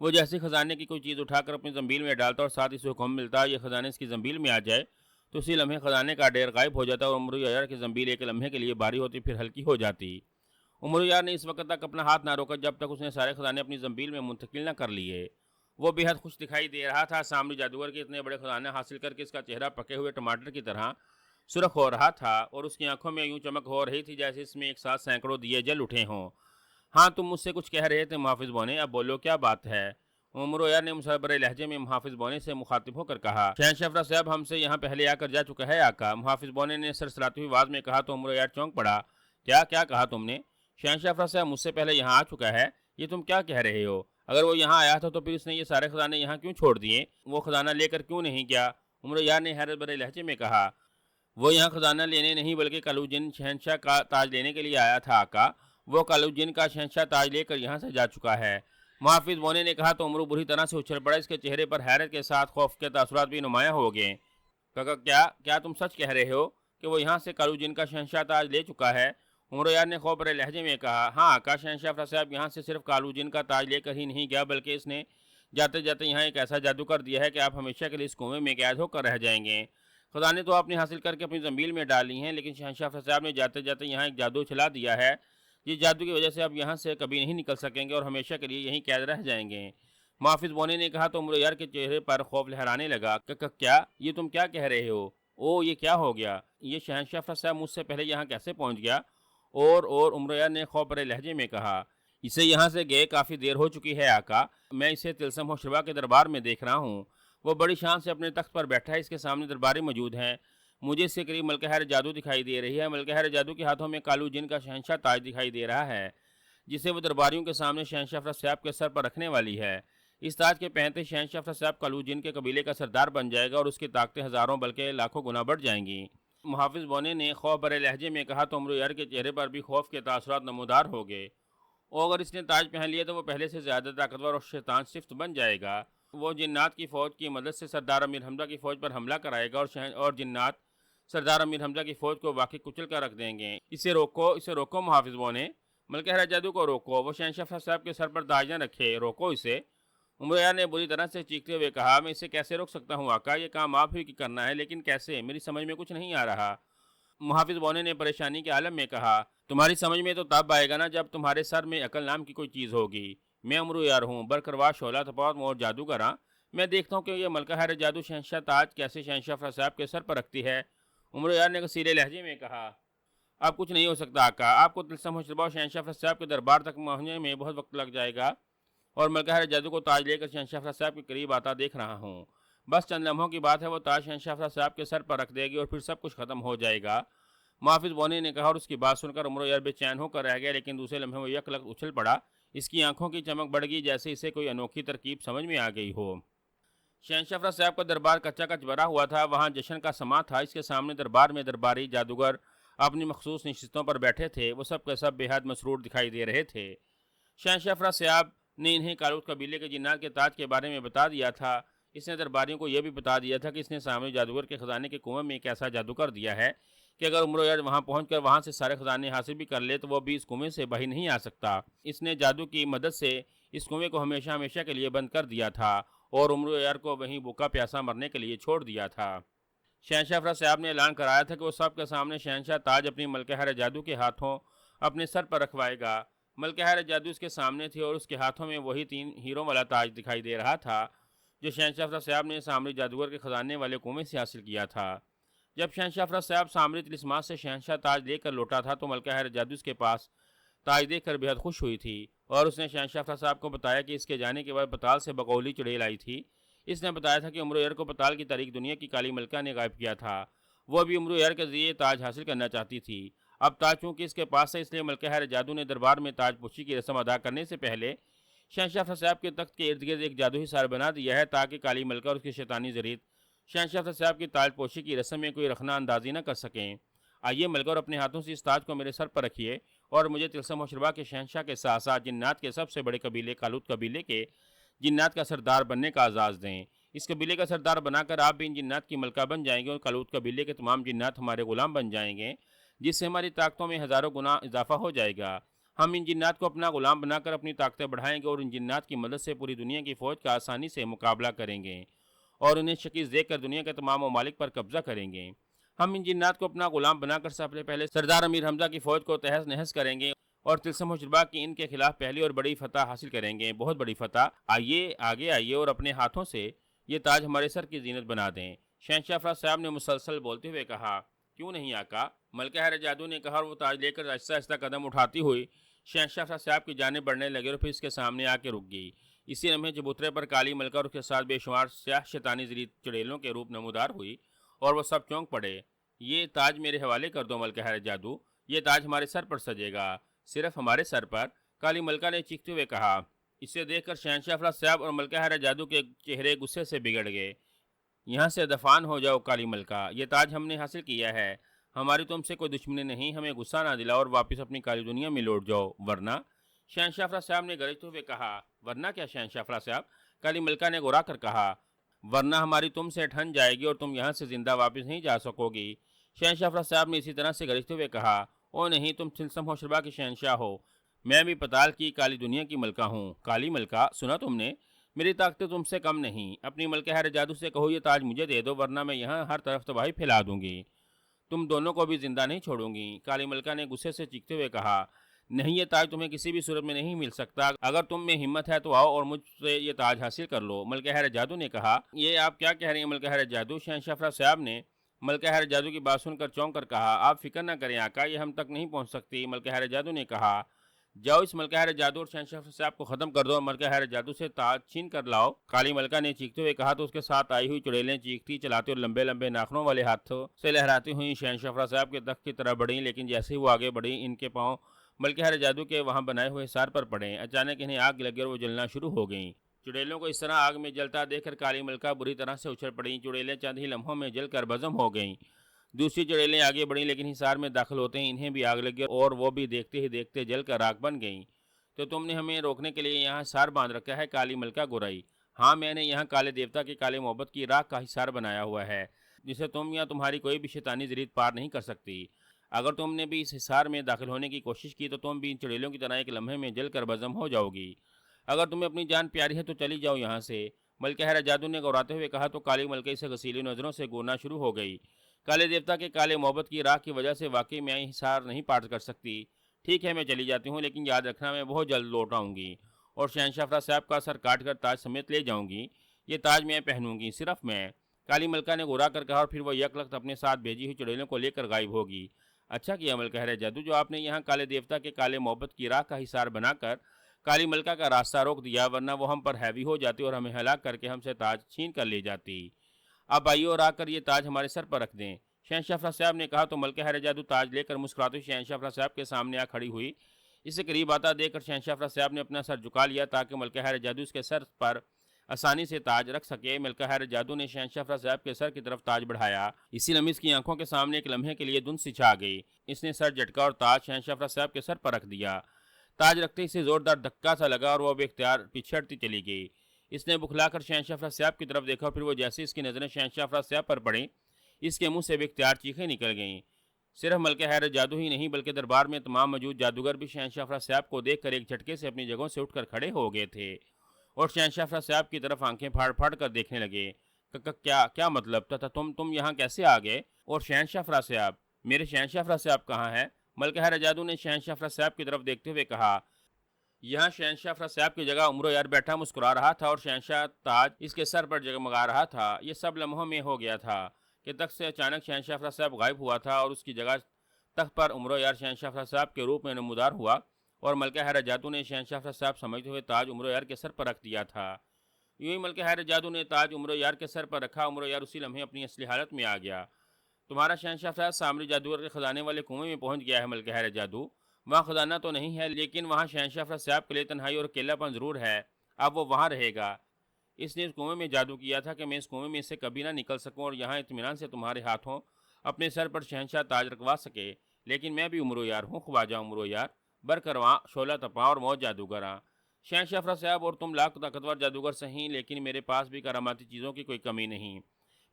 وہ جیسے خزانے کی کوئی چیز اٹھا کر اپنی زنبیل میں ڈالتا اور ساتھ اسے حکم ملتا یہ خزانے اس کی زنبیل میں آ جائے تو اسی لمحے خزانے کا ڈیر غائب ہو جاتا اور عمر یار کی زنبیل ایک لمحے کے لیے بھاری ہوتی پھر ہلکی ہو جاتی۔ عمر یار نے اس وقت تک اپنا ہاتھ نہ روکا جب تک اس نے سارے خزانے اپنی زنبیل میں منتقل نہ کر لیے۔ وہ بے حد خوش دکھائی دے رہا تھا۔ سامری جادوگر کے اتنے بڑے خزانے حاصل کر کے اس کا چہرہ پکے ہوئے ٹماٹر کی طرح سرخ ہو رہا تھا اور اس کی آنکھوں میں یوں چمک ہو رہی تھی جیسے اس میں ایک ساتھ سینکڑوں دیے جل اٹھے ہوں۔ ہاں تم مجھ سے کچھ کہہ رہے تھے محافظ بونے، اب بولو کیا بات ہے؟ عمر یار نے مسربرے لہجے میں محافظ بونے سے مخاطب ہو کر کہا۔ شہنشاہ افرا صاحب ہم سے یہاں پہلے آ کر جا چکا ہے آقا، محافظ بونے نے سرسراتی ہوئی آواز میں کہا تو عمر یار چونک پڑا۔ کیا کہا تم نے؟ شہنشاہ افرا صاحب مجھ سے پہلے یہاں آ چکا ہے، یہ تم کیا کہہ رہے ہو؟ اگر وہ یہاں آیا تھا تو پھر اس نے یہ سارے خزانے یہاں کیوں چھوڑ دیے؟ وہ خزانہ لے کر کیوں نہیں گیا؟ عمر یار نے حیرت بھرے لہجے میں کہا۔ وہ یہاں خزانہ لینے نہیں بلکہ کالو جن شہنشاہ کا تاج لینے کے لیے آیا تھا آقا، وہ کالو جن کا شہنشاہ تاج لے کر یہاں سے جا چکا ہے، محافظ بونے نے کہا تو عمرو بری طرح سے اچھل پڑا۔ اس کے چہرے پر حیرت کے ساتھ خوف کے تاثرات بھی نمایاں ہو گئے۔ کیا تم سچ کہہ رہے ہو کہ وہ یہاں سے کالو جن کا شہنشاہ تاج لے چکا ہے؟ عمر یار نے خوف بھرے لہجے میں کہا۔ ہاں آقا، شہنشاہ افرا صاحب یہاں سے صرف کالو جن کا تاج لے کر ہی نہیں گیا بلکہ اس نے جاتے جاتے یہاں ایک ایسا جادو کر دیا ہے کہ آپ ہمیشہ کے لیے اس کنویں میں قید ہو کر رہ جائیں گے۔ خزانے تو آپ نے حاصل کر کے اپنی زنبیل میں ڈال لی ہیں لیکن شہنشاہ افرا صاحب نے جاتے جاتے یہاں ایک جادو چلا دیا ہے جس جادو کی وجہ سے آپ یہاں سے کبھی نہیں نکل سکیں گے اور ہمیشہ کے لیے یہیں قید رہ جائیں گے۔ محافظ بونے نے کہا تو عمر یار کے چہرے پر خوف لہرانے لگا۔ کیا یہ تم کیا کہہ رہے ہو؟ او یہ کیا ہو گیا؟ یہ شہنشاہ افرا صاحب مجھ سے پہلے یہاں کیسے پہنچ گیا؟ اور عمر یار نے خوف بھرے لہجے میں کہا۔ اسے یہاں سے گئے کافی دیر ہو چکی ہے آقا، میں اسے طلسم ہوشربا کے دربار میں دیکھ رہا ہوں، وہ بڑی شان سے اپنے تخت پر بیٹھا ہے، اس کے سامنے درباری موجود ہیں، مجھے اس کے قریب ملکہ جادو دکھائی دے رہی ہے، ملکہ جادو کے ہاتھوں میں کالو جن کا شہنشاہ تاج دکھائی دے رہا ہے جسے وہ درباریوں کے سامنے شہنشاہ افرا صاحب کے سر پر رکھنے والی ہے۔ اس تاج کے پہنتے شہنشاہ افرا صاحب کالو جن کے قبیلے کا سردار بن جائے گا اور اس کی طاقتیں ہزاروں بلکہ لاکھوں گنا بڑھ جائیں گی۔ محافظ بونے نے خوف بھرے لہجے میں کہا تو عمر یار کے چہرے پر بھی خوف کے تاثرات نمودار ہو گئے۔ اور اگر اس نے تاج پہن لیا تو وہ پہلے سے زیادہ طاقتور اور شیطان صفت بن جائے گا، وہ جنات کی فوج کی مدد سے سردار امیر حمزہ کی فوج پر حملہ کرائے گا اور جنات سردار امیر حمزہ کی فوج کو واقعی کچل کر رکھ دیں گے۔ اسے روکو محافظ بونے، ملکہ جادو کو روکو، وہ شہنشاہ افرا صاحب کے سر پر تاج نہ رکھے، روکو اسے۔ عمر یار نے بری طرح سے چیختے ہوئے کہا۔ میں اسے کیسے روک سکتا ہوں آقا، یہ کام آپ ہی کی کرنا ہے، لیکن کیسے؟ میری سمجھ میں کچھ نہیں آ رہا۔ محافظ بونے نے پریشانی کے عالم میں کہا۔ تمہاری سمجھ میں تو تب آئے گا نا جب تمہارے سر میں عقل نام کی کوئی چیز ہوگی۔ میں عمر یار ہوں، برقرار شعلہ تپاوت اور جادوگر ہاں، میں دیکھتا ہوں کہ یہ ملکہ جادو شہنشاہ تاج کیسے شہنشاہ افرا صاحب کے سر پر رکھتی ہے۔ عمر یار نے کثیرے لہجے میں کہا۔ اب کچھ نہیں ہو سکتا آقا، آپ کو طلسم ہوشربا اور شہنشاہ افرا صاحب کے دربار تک پہنچنے میں بہت وقت لگ جائے گا اور ملکہ جادو کو تاج لے کر شہنشاہ افرا صاحب کے قریب آتا دیکھ رہا ہوں، بس چند لمحوں کی بات ہے، وہ تاج شہنشاہ افرا صاحب کے سر پر رکھ دے گی اور پھر سب کچھ ختم ہو جائے گا۔ محافظ بونے نے کہا اور اس کی بات سن کر عمر یار بے چین ہو کر رہ گیا، لیکن دوسرے لمحے وہ یک لگ اچھل پڑا، اس کی آنکھوں کی چمک بڑھ گئی جیسے اسے کوئی انوکھی ترکیب سمجھ میں آ گئی ہو۔ شہنشاہ افرا صاحب کا دربار کچا کچ بھرا ہوا تھا، وہاں جشن کا سماں تھا، اس کے سامنے دربار میں درباری جادوگر اپنی مخصوص نشستوں پر بیٹھے تھے، وہ سب کے سب بے حد مسرور دکھائی دے رہے تھے۔ شہنشاہ افرا صاحب نے انہیں کالوت قبیلے کے جنات کے تاج کے بارے میں بتا دیا تھا، اس نے درباریوں کو یہ بھی بتا دیا تھا کہ اس نے سامنے جادوگر کے خزانے کے کنویں میں ایک ایسا جادو کر دیا ہے کہ اگر عمر یار وہاں پہنچ کر وہاں سے سارے خزانے حاصل بھی کر لے تو وہ بھی اس کنویں سے باہر نہیں آ سکتا۔ اس نے جادو کی مدد سے اس کنویں کو ہمیشہ ہمیشہ کے لیے بند کر دیا تھا اور عمر یار کو وہیں بھوکا پیاسا مرنے کے لیے چھوڑ دیا تھا۔ شہنشاہ افرا صاحب نے اعلان کرایا تھا کہ وہ سب کے سامنے شہنشاہ تاج اپنی ملکہ جادو کے ہاتھوں اپنے سر پر رکھوائے گا۔ ملکہ جادو اس کے سامنے تھی اور اس کے ہاتھوں میں وہی 3 ہیروں والا تاج دکھائی دے رہا تھا جو شہنشاہ افرا صاحب نے سامری جادوگر کے خزانے والے کنویں سے حاصل کیا تھا۔ جب شہنشاہ افرا صاحب سامری طلسمات سے شہنشاہ تاج لے کر لوٹا تھا تو ملکہ جادو اس کے پاس تاج دیکھ کر بے حد خوش ہوئی تھی اور اس نے شہنشاہ افرا صاحب کو بتایا کہ اس کے جانے کے بعد پتال سے بقولی چڑیل آئی تھی۔ اس نے بتایا تھا کہ عمر یار کو پتال کی تاریک دنیا کی کالی ملکہ نے غائب کیا تھا، وہ بھی عمر یار کے ذریعے تاج حاصل کرنا چاہتی تھی۔ اب تاج چونکہ اس کے پاس ہے اس لیے ملکہ جادو نے دربار میں تاج پوشی کی رسم ادا کرنے سے پہلے شہنشاہ افرا صاحب کے تخت کے ارد گرد ایک جادوئی سار بنا دیا ہے تاکہ کالی ملکہ اور اس کی شیطانی ذریت شہنشاہ افرا صاحب کی تاج پوشی کی رسم میں کوئی رخنہ اندازی نہ کر سکیں۔ آئیے ملکہ اور اپنے ہاتھوں سے اس تاج کو میرے سر پر رکھیے اور مجھے طلسم ہوشربا کے شہنشاہ کے ساتھ ساتھ جنات کے سب سے بڑے قبیلے کالوت قبیلے کے جنات کا سردار بننے کا اعزاز دیں۔ اس قبیلے کا سردار بنا کر آپ بھی ان جنات کی ملکہ بن جائیں گے اور کالوت قبیلے کے تمام جنات ہمارے غلام بن جائیں گے، جس سے ہماری طاقتوں میں ہزاروں گنا اضافہ ہو جائے گا۔ ہم ان جنات کو اپنا غلام بنا کر اپنی طاقتیں بڑھائیں گے اور ان جنات کی مدد سے پوری دنیا کی فوج کا آسانی سے مقابلہ کریں گے اور انہیں شکست دے کر دنیا کے تمام ممالک پر قبضہ کریں گے۔ ہم ان جنات کو اپنا غلام بنا کر سب سے پہلے سردار امیر حمزہ کی فوج کو تہس نہس کریں گے اور طلسم و شربا کی ان کے خلاف پہلی اور بڑی فتح حاصل کریں گے، بہت بڑی فتح۔ آئیے آگے آئیے اور اپنے ہاتھوں سے یہ تاج ہمارے سر کی زینت بنا دیں۔ شہنشاہ افراد صاحب نے مسلسل بولتے ہوئے کہا۔ کیوں نہیں آقا، ملکہ حیر جادو نے کہا، اور وہ تاج لے کر آہستہ آہستہ قدم اٹھاتی ہوئی شہنشاہ افراد صاحب کی جانب بڑھنے لگے اور پھر اس کے سامنے آ کے رک گئی۔ اسی لمحے چبوترے پر کالی ملکہ اور اس کے ساتھ بے شمار سیاہ شیطانی زری چڑیلوں کے روپ نمودار ہوئی اور وہ سب چونک پڑے۔ یہ تاج میرے حوالے کر دو ملکہ حیر جادو، یہ تاج ہمارے سر پر سجے گا، صرف ہمارے سر پر، کالی ملکہ نے چیختے ہوئے کہا۔ اسے دیکھ کر شہنشاہ افراد صاحب اور ملکہ حیر جادو کے چہرے غصے سے بگڑ گئے۔ یہاں سے دفان ہو جاؤ کالی ملکہ، یہ تاج ہم نے حاصل کیا ہے، ہماری تم سے کوئی دشمنی نہیں، ہمیں غصہ نہ دلاؤ اور واپس اپنی کالی دنیا میں لوٹ جاؤ، ورنہ۔ شہنشاہ افراد صاحب نے گرجتے ہوئے کہا۔ ورنہ کیا شہنشاہ افراد صاحب؟ کالی ملکہ نے گھبرا کر کہا۔ ورنہ ہماری تم سے ٹھن جائے گی اور تم یہاں سے زندہ واپس نہیں جا سکو گی۔ شہنشاہ افراد صاحب نے اسی طرح سے گرجتے ہوئے کہا۔ او نہیں، تم طلسم و شربا کے شہنشاہ ہو، میں بھی پتال کی کالی دنیا کی ملکہ ہوں۔ کالی ملکہ، سنا تم نے؟ میری طاقتیں تم سے کم نہیں، اپنی ملکہ حیر جادو سے کہو یہ تاج مجھے دے دو، ورنہ میں یہاں ہر طرف تباہی پھیلا دوں گی، تم دونوں کو بھی زندہ نہیں چھوڑوں گی۔ کالی ملکہ نے غصے سے چیختے ہوئے کہا۔ نہیں، یہ تاج تمہیں کسی بھی صورت میں نہیں مل سکتا، اگر تم میں ہمت ہے تو آؤ اور مجھ سے یہ تاج حاصل کر لو، ملکہ حیر جادو نے کہا۔ یہ آپ کیا کہہ رہی ہیں ملکہ حیر جادو؟ شہنشاہ افراد صاحب نے ملکہ حیر جادو کی بات سن کر چونک کر کہا۔ آپ فکر نہ کریں آقا، یہ ہم تک نہیں پہنچ سکتی، ملکہ حیر جادو نے کہا۔ جاؤ اس ملکہ حیر جادو اور شہنشاہ افراد صاحب کو ختم کر دو اور ملکہ حیر جادو سے تاج چھین کر لاؤ، کالی ملکہ نے چیختے ہوئے کہا۔ تو اس کے ساتھ آئی ہوئی چڑیلیں چیختی چلاتی اور لمبے لمبے ناخنوں والے ہاتھوں سے لہراتی ہوئی شہنشاہ افراد صاحب کے تخت کی طرف بڑھیں، لیکن جیسے ہی وہ آگے بڑھی ان کے پاؤں ملکہ حیر جادو کے وہاں بنائے ہوئے حصار پر پڑے، اچانک انہیں آگ لگی اور وہ جلنا شروع ہو گئیں۔ چڑیلوں کو اس طرح آگ میں جلتا دیکھ کر کالی ملکہ بری طرح سے اچھل پڑیں، چڑیلیں چند ہی لمحوں میں جل کر بھسم ہو گئیں۔ دوسری چڑیلیں آگے بڑھیں لیکن حصار میں داخل ہوتے ہی انہیں بھی آگ لگی اور وہ بھی دیکھتے ہی دیکھتے جل کر راکھ بن گئیں۔ تو تم نے ہمیں روکنے کے لیے یہاں حصار باندھ رکھا ہے؟ کالی ملکہ گرائی۔ ہاں، میں نے یہاں کالے دیوتا کی کالے محبت کی راکھ کا حصار بنایا ہوا ہے، جسے تم یا تمہاری کوئی بھی شیطانی ذریعہ پار نہیں کر سکتی۔ اگر تم نے بھی اس حصار میں داخل ہونے کی کوشش کی تو تم بھی ان چڑیلوں کی طرح ایک لمحے میں جل کر بھسم ہو جاؤ گی۔ اگر تمہیں اپنی جان پیاری ہے تو چلی جاؤ یہاں سے، ملکہ حیر جادو نے گھبراتے ہوئے کہا۔ تو کالی ملکہ اسے غسیلی نظروں سے گورنا شروع ہو گئی۔ کالے دیوتا کے کالے محبت کی راکھ کی وجہ سے واقعی میں حصار نہیں پار کر سکتی۔ ٹھیک ہے، میں چلی جاتی ہوں، لیکن یاد رکھنا میں بہت جلد لوٹ آؤں گی اور شہنشاہ افراد صاحب کا سر کاٹ کر تاج سمیت لے جاؤں گی، یہ تاج میں پہنوں گی، صرف میں، کالی ملکہ نے گھبرا کر کہا، اور پھر وہ یک لخت اپنے ساتھ بھیجی ہوئی چڑیلوں کو لے کر غائب ہوگی۔ اچھا کیا ملکہ حیر جادو، جو آپ نے یہاں کالے دیوتا کے کالے محبت کی راکھ کا حصار بنا کر کالی ملکہ کا راستہ روک دیا، ورنہ وہ ہم پر ہیوی ہو جاتی اور ہمیں ہلاک کر کے ہم سے تاج چھین کر لے جاتی۔ اب آئیے اور آ کر یہ تاج ہمارے سر پر رکھ دیں، شہنشاہ افراد صاحب نے کہا۔ تو ملکہ حیر جادو تاج لے کر مسکراتے ہوئے شہنشاہ افراد صاحب کے سامنے آ کھڑی ہوئی۔ اسے قریب آتا دیکھ کر شہنشاہ افراد صاحب نے اپنا سر جھکا لیا تاکہ ملکہ حیر جادو اس کے سر پر آسانی سے تاج رکھ سکے۔ ملکہ حیر جادو نے شہنشاہ افراد صاحب کے سر کی طرف تاج بڑھایا، اسی لمحے اس کی آنکھوں کے سامنے ایک لمحے کے لیے دھند سی چھا گئی۔ اس نے سر جھٹکا اور تاج شہنشاہ افراد صاحب کے سر پر رکھ دیا۔ تاج رکھتے ہی اسے زوردار دھکا سا لگا اور وہ بے اختیار پچھڑتی چلی گئی۔ اس نے بکھلا کر شہنشاہ افراد صاحب کی طرف دیکھا اور پھر وہ جیسے اس کی نظریں شہنشاہ افراد صاحب پر پڑیں، اس کے منہ سے بے اختیار چیخیں نکل گئیں۔ صرف ملکہ حیر جادو ہی نہیں بلکہ دربار میں تمام موجود جادوگر بھی شہنشاہ افراد صاحب کو دیکھ کر ایک جھٹکے سے اپنی جگہوں سے اٹھ کر کھڑے ہو گئے تھے اور شہنشاہ افراد صاحب کی طرف آنکھیں پھاڑ پھاڑ کر دیکھنے لگے۔ کیا مطلب تھا؟ تم یہاں کیسے آ گئے؟ اور شہنشاہ افراد صاحب، میرے شہنشاہ افراد صاحب کہاں ہیں؟ ملکہ حیر جادو نے شہنشاہ افراد صاحب کی طرف دیکھتے ہوئے کہا۔ یہاں شہنشاہ افراد صاحب کی جگہ عمرو یار بیٹھا مسکرا رہا تھا اور شہنشاہ تاج اس کے سر پر جگمگا رہا تھا۔ یہ سب لمحوں میں ہو گیا تھا کہ تخت سے اچانک شہنشاہ افراد صاحب غائب ہوا تھا اور اس کی جگہ تخت پر عمرو یار شہنشاہ افراد صاحب کے روپ میں نمودار ہوا، اور ملکہ حیر جادو نے شہنشاہ افراد صاحب سمجھتے ہوئے تاج عمرو یار کے سر پر رکھ دیا تھا۔ یوں ہی ملکہ حیر جادو نے تاج عمرو یار کے سر پر رکھا۔ عمرو یار اسی لمحے اپنی اصلی حالت میں آ گیا۔ تمہارا شہنشاہ افراد سامری جادوگر کے خزانے والے کنویں میں پہنچ گیا ہے ملکہ حیر جادو، وہاں خزانہ تو نہیں ہے لیکن وہاں شہنشاہ افراد صاحب کے لیے تنہائی اور اکیلا پن ضرور ہے، اب وہ وہاں رہے گا۔ اس نے اس کنویں میں جادو کیا تھا کہ میں اس کنویں میں سے کبھی نہ نکل سکوں اور یہاں اطمینان سے تمہارے ہاتھوں اپنے سر پر شہنشاہ تاج رکھوا سکے، لیکن میں بھی عمرو یار ہوں، خواجہ عمرو یار، برکرواں شعلہ تپاں اور موج جادوگراں۔ شہنشاہ افراد صاحب، اور تم لاکھ طاقتور جادوگر سہیں، لیکن میرے پاس بھی کراماتی چیزوں کی کوئی کمی نہیں۔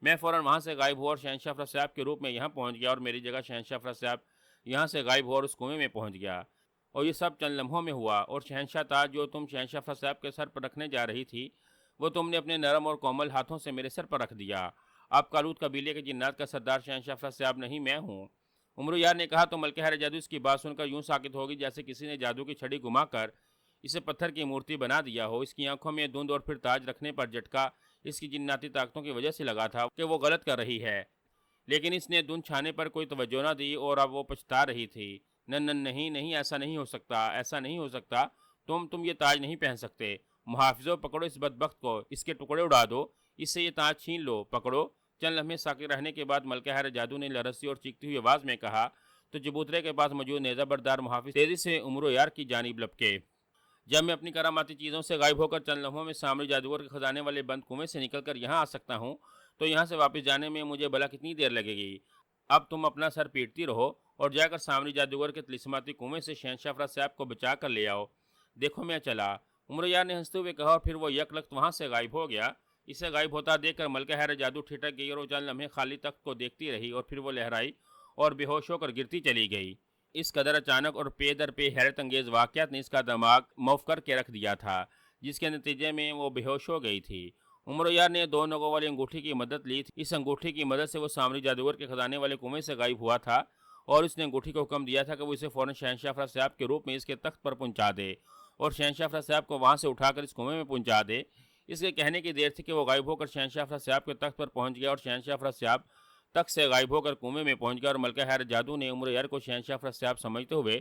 میں فوراً وہاں سے غائب ہوا اور شہنشاہ افراد صاحب کے روپ میں یہاں پہنچ گیا، اور میری جگہ شہنشاہ افراد صاحب یہاں سے غائب ہوا اور اس کنویں میں پہنچ گیا۔ اور یہ سب چند لمحوں میں ہوا، اور شہنشاہ تاج جو تم شہنشاہ افرا صاحب کے سر پر رکھنے جا رہی تھی وہ تم نے اپنے نرم اور کومل ہاتھوں سے میرے سر پر رکھ دیا۔ اب کالوت قبیلے کے جنات کا سردار شہنشاہ افرا صاحب نہیں، میں ہوں۔ عمرو یار نے کہا تو ملکہ حیر جادو اس کی بات سن کر یوں ساکت ہوگی جیسے کسی نے جادو کی چھڑی گھما کر اسے پتھر کی مورتی بنا دیا ہو۔ اس کی آنکھوں میں دھند، اور پھر تاج رکھنے پر جھٹکا اس کی جناتی طاقتوں کی وجہ سے لگا تھا کہ وہ غلط کر رہی ہے، لیکن اس نے دھند چھانے پر کوئی توجہ نہ دی اور اب وہ پچھتا رہی تھی۔ نہیں نہیں، ایسا نہیں ہو سکتا، ایسا نہیں ہو سکتا، تم یہ تاج نہیں پہن سکتے۔ محافظوں، پکڑو اس بدبخت کو، اس کے ٹکڑے اڑا دو، اس سے یہ تاج چھین لو، پکڑو۔ چند لمحے ساکت رہنے کے بعد ملکہ حیر جادو نے لرزتی اور چیختی ہوئی آواز میں کہا تو چبوترے کے پاس موجود نیزہ بردار محافظ تیزی سے عمرو یار کی جانب لپکے۔ جب میں اپنی کراماتی چیزوں سے غائب ہو کر چند لمحوں میں سامری جادوگر کے خزانے والے بند کنویں سے نکل کر یہاں آ سکتا ہوں تو یہاں سے واپس جانے میں مجھے بھلا کتنی دیر لگے گی؟ اب تم اپنا سر پیٹتی رہو اور جا کر سامری جادوگر کے طلسماتی کنویں سے شہنشاہ افرا صاحب کو بچا کر لے آؤ۔ دیکھو میں چلا، عمرو یار نے ہنستے ہوئے کہا، اور پھر وہ یک لخت وہاں سے غائب ہو گیا۔ اسے غائب ہوتا دیکھ کر ملکہ حیر جادو ٹھٹک گئی اور وہ چند لمحے خالی تخت کو دیکھتی رہی، اور پھر وہ لہرائی اور بے ہوش ہو کر گرتی چلی گئی۔ اس قدر اچانک اور پے در پے حیرت انگیز واقعات نے اس کا دماغ موف کر کے رکھ دیا تھا، جس کے نتیجے میں وہ بے ہوش ہو گئی تھی۔ عمرو یار نے 2 نگوں والی انگوٹھی کی مدد لی تھی۔ اس انگوٹھی کی مدد سے وہ سامری جادوگر کے خزانے والے کنویں سے غائب ہوا تھا، اور اس نے انگوٹھی کو حکم دیا تھا کہ وہ اسے فوراً شہنشاہ افرا صاحب کے روپ میں اس کے تخت پر پہنچا دے، اور شہنشاہ افرا صاحب کو وہاں سے اٹھا کر اس کنویں میں پہنچا دے۔ اس کے کہنے کی دیر تھی کہ وہ غائب ہو کر شہنشاہ افرا صاحب کے تخت پر پہنچ گیا، اور شہنشاہ افرا صاحب تخت سے غائب ہو کر کنویں میں پہنچ گیا، اور ملکہ حیر جادو نے عمرو یار کو شہنشاہ افرا صاحب سمجھتے ہوئے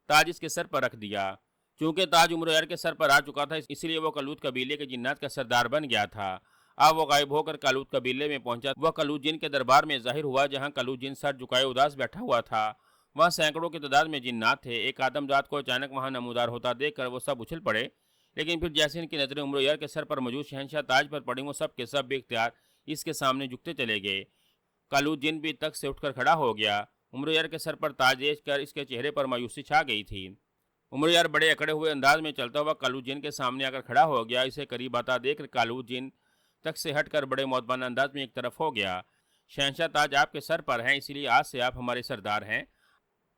تاج اس کے سر پر رکھ دیا۔ چونکہ تاج عمرو یار کے سر پر آ چکا تھا، اس لیے وہ کلوت قبیلے کے جنات کا سردار بن گیا تھا۔ اب وہ غائب ہو کر کالوت قبیلے میں پہنچا۔ وہ کلوت جن کے دربار میں ظاہر ہوا، جہاں کلوت جن سر جھکائے اداس بیٹھا ہوا تھا۔ وہاں سینکڑوں کی تعداد میں جنات تھے۔ ایک آدم ذات کو اچانک وہاں نمودار ہوتا دیکھ کر وہ سب اچھل پڑے، لیکن پھر جیسے ان کی نظریں عمرو یار کے سر پر موجود شہنشاہ تاج پر پڑی، وہ سب کے سب بے اختیار اس کے سامنے جھکتے چلے گئے۔ کالوت جن بھی تخت سے اٹھ کر کھڑا ہو گیا۔ عمرو یار کے سر پر تاج دیکھ کر اس کے چہرے پر مایوسی چھا گئی تھی۔ عمرو یار بڑے اکڑے ہوئے انداز میں چلتا ہوا کالوت جن کے سامنے آ کر کھڑا ہو گیا۔ اسے قریب آتا دیکھ کر کالوت جن تخت سے ہٹ کر بڑے مؤدبانہ انداز میں ایک طرف ہو گیا۔ شہنشاہ تاج آپ کے سر پر ہیں، اسی لیے آج سے آپ ہمارے سردار ہیں۔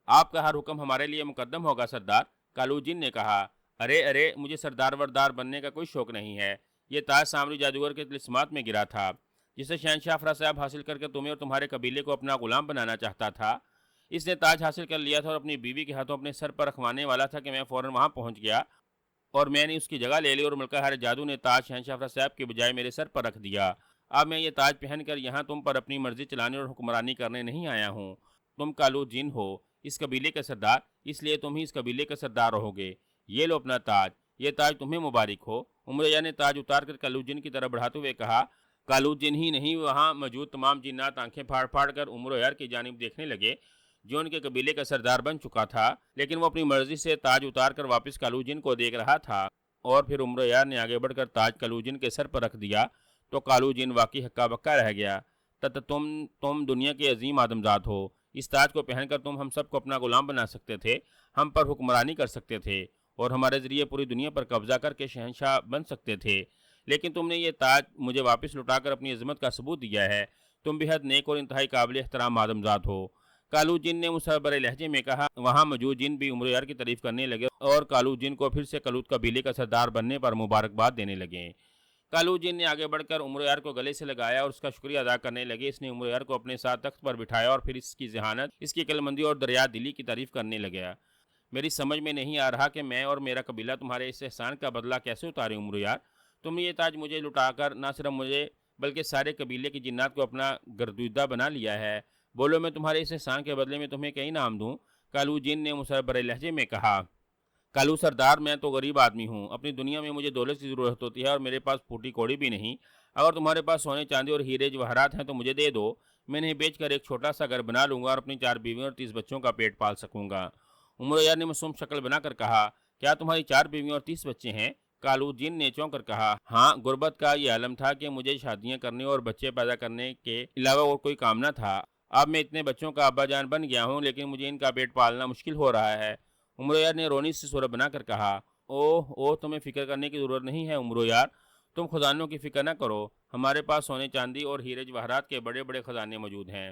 آپ کا ہر حکم ہمارے لیے مقدم ہوگا سردار، کالوت جن نے کہا۔ ارے مجھے سردار وردار بننے کا کوئی شوق نہیں ہے۔ یہ تاج سامری جادوگر کے طلسمات میں گرا تھا، جسے شہنشاہ افرا صاحب حاصل کر کے تمہیں اور تمہارے قبیلے کو اپنا غلام بنانا چاہتا تھا۔ اس نے تاج حاصل کر لیا تھا اور اپنی بیوی کے ہاتھوں اپنے سر پر رکھوانے والا تھا کہ میں فوراً وہاں پہنچ گیا اور میں نے اس کی جگہ لے لی، اور ملکہ حیر جادو نے تاج شہنشاہ افرا صاحب کے بجائے میرے سر پر رکھ دیا۔ اب میں یہ تاج پہن کر یہاں تم پر اپنی مرضی چلانے اور حکمرانی کرنے نہیں آیا ہوں۔ تم کالوت جن ہو، اس قبیلے کے سردار، اس لیے تم ہی اس قبیلے کے سردار رہو گے۔ یہ لو اپنا تاج، یہ تاج تمہیں مبارک ہو۔ عمرو یار نے تاج اتار کر کالوت جن کی طرف بڑھاتے ہوئے کہا۔ کالوت جن ہی نہیں، وہاں موجود تمام جنات آنکھیں پھاڑ پھاڑ کر عمرو یار کی جانب دیکھنے لگے، جو ان کے قبیلے کا سردار بن چکا تھا، لیکن وہ اپنی مرضی سے تاج اتار کر واپس کالوت جن کو دیکھ رہا تھا۔ اور پھر عمرو یار نے آگے بڑھ کر تاج کالوت جن کے سر پر رکھ دیا تو کالوت جن واقعی ہکا بکا رہ گیا۔ تم دنیا کے عظیم آدم ذات ہو۔ اس تاج کو پہن کر تم ہم سب کو اپنا غلام بنا سکتے تھے، ہم پر حکمرانی کر سکتے تھے، اور ہمارے ذریعے پوری دنیا پر قبضہ کر کے شہنشاہ بن سکتے تھے، لیکن تم نے یہ تاج مجھے واپس لوٹا کر اپنی عظمت کا ثبوت دیا ہے۔ تم بے حد نیک اور انتہائی قابل احترام آدم ذات ہو۔ کالوت جن نے مصبر لہجے میں کہا۔ وہاں موجود جن بھی عمرو یار کی تعریف کرنے لگے اور کالوت جن کو پھر سے کلوت قبیلے کا سردار بننے پر مبارکباد دینے لگے۔ کالوت جن نے آگے بڑھ کر عمرو یار کو گلے سے لگایا اور اس کا شکریہ ادا کرنے لگے۔ اس نے عمرو یار کو اپنے ساتھ تخت پر بٹھایا اور پھر اس کی ذہانت، اس کی عقلمندی اور دریا دلی کی تعریف کرنے لگا۔ میری سمجھ میں نہیں آ رہا کہ میں اور میرا قبیلہ تمہارے اس احسان کا بدلہ کیسے اتارے عمرو یار۔ تم نے یہ تاج مجھے لٹا کر نہ صرف مجھے بلکہ سارے قبیلے کی جنات کو اپنا گردیدہ بنا لیا ہے۔ بولو میں تمہارے اس احسان کے بدلے میں تمہیں کئی انعام دوں؟ کالوت جن نے مصبر لہجے میں کہا۔ کالو سردار، میں تو غریب آدمی ہوں، اپنی دنیا میں مجھے دولت کی ضرورت ہوتی ہے اور میرے پاس پھوٹی کوڑی بھی نہیں۔ اگر تمہارے پاس سونے چاندی اور ہیرے جواہرات ہیں تو مجھے دے دو، میں انہیں بیچ کر ایک چھوٹا سا گھر بنا لوں گا اور اپنی 4 بیویوں اور 30 بچوں کا پیٹ پال سکوں گا۔ عمرو یار نے معصوم شکل بنا کر کہا۔ کیا تمہاری 4 بیویوں اور 30 بچے ہیں؟ کالوت جن نے چونک کر کہا۔ ہاں، غربت کا یہ عالم تھا کہ مجھے شادیاں کرنے اور بچے پیدا کرنے کے علاوہ اور کوئی کام نہ تھا۔ اب میں اتنے بچوں کا ابا جان بن گیا ہوں، لیکن مجھے ان کا پیٹ پالنا مشکل ہو رہا ہے۔ عمرو یار نے رونی سے صورت بنا کر کہا۔ اوہ تمہیں فکر کرنے کی ضرورت نہیں ہے عمرو یار، تم خزانوں کی فکر نہ کرو، ہمارے پاس سونے چاندی اور ہیرے جواہرات کے بڑے بڑے خزانے موجود ہیں،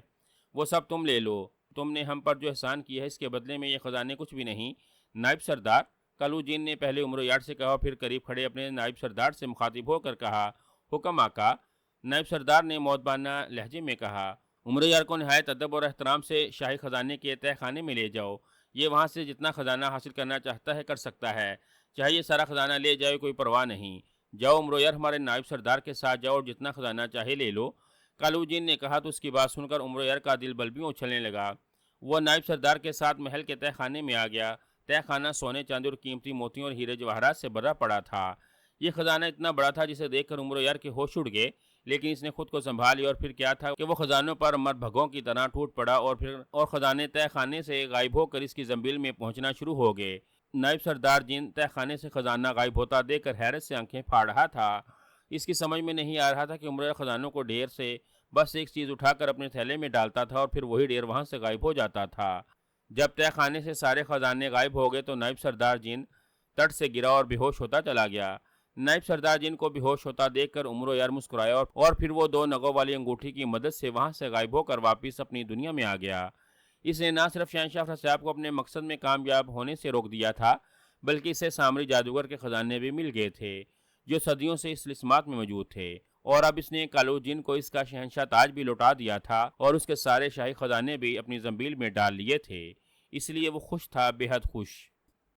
وہ سب تم لے لو۔ تم نے ہم پر جو احسان کیا ہے اس کے بدلے میں یہ خزانے کچھ بھی نہیں، نائب سردار کالوجین نے پہلے عمر یار سے کہا، پھر قریب کھڑے اپنے نائب سردار سے مخاطب ہو کر کہا، حکم آقا۔ نائب سردار نے مؤدبانہ لہجے میں کہا، عمر یار کو نہایت ادب اور احترام سے شاہی خزانے کے تہہ خانے میں لے جاؤ۔ یہ وہاں سے جتنا خزانہ حاصل کرنا چاہتا ہے کر سکتا ہے، چاہے یہ سارا خزانہ لے جائے، کوئی پرواہ نہیں۔ جاؤ عمر یار، ہمارے نائب سردار کے ساتھ جاؤ اور جتنا خزانہ چاہے لے لو۔ کالوجین نے کہا تو اس کی بات سن کر عمر یار کا دل بلبیوں اچھلنے لگا۔ وہ نائب سردار کے ساتھ محل کے تہہ خانے میں آ گیا۔ تہہ خانہ سونے چاندی اور قیمتی موتیوں اور ہیرے جواہرات سے بھرا پڑا تھا۔ یہ خزانہ اتنا بڑا تھا جسے دیکھ کر عمر یار کے ہوش اڑ گئے، لیکن اس نے خود کو سنبھال لیا، اور پھر کیا تھا کہ وہ خزانوں پر مربھگوں کی طرح ٹوٹ پڑا اور خزانے تہہ خانے سے غائب ہو کر اس کی زنبیل میں پہنچنا شروع ہو گئے۔ نائب سردار جن تہہ خانے سے خزانہ غائب ہوتا دیکھ کر حیرت سے آنکھیں پھاڑ رہا تھا۔ اس کی سمجھ میں نہیں آ رہا تھا کہ عمر یار خزانوں کو ڈھیر سے بس ایک چیز اٹھا کر اپنے تھیلے میں ڈالتا تھا اور پھر وہی ڈھیر وہاں سے غائب ہو جاتا تھا۔ جب تہہ خانے سے سارے خزانے غائب ہو گئے تو نائب سردار جن تٹ سے گرا اور بے ہوش ہوتا چلا گیا۔ نائب سردار جن کو بے ہوش ہوتا دیکھ کر عمر یار مسکرایا اور پھر وہ 2 نگوں والی انگوٹھی کی مدد سے وہاں سے غائب ہو کر واپس اپنی دنیا میں آ گیا۔ اس نے نہ صرف شہنشاہ افرا صاحب کو اپنے مقصد میں کامیاب ہونے سے روک دیا تھا، بلکہ اسے سامری جادوگر کے خزانے بھی مل گئے تھے جو صدیوں سے اس طلسمات میں موجود تھے، اور اب اس نے کالوجین کو اس کا شہنشاہ تاج بھی لوٹا دیا تھا اور اس کے سارے شاہی خزانے بھی اپنی زنبیل میں ڈال لیے تھے۔ اس لیے وہ خوش تھا، بے حد خوش۔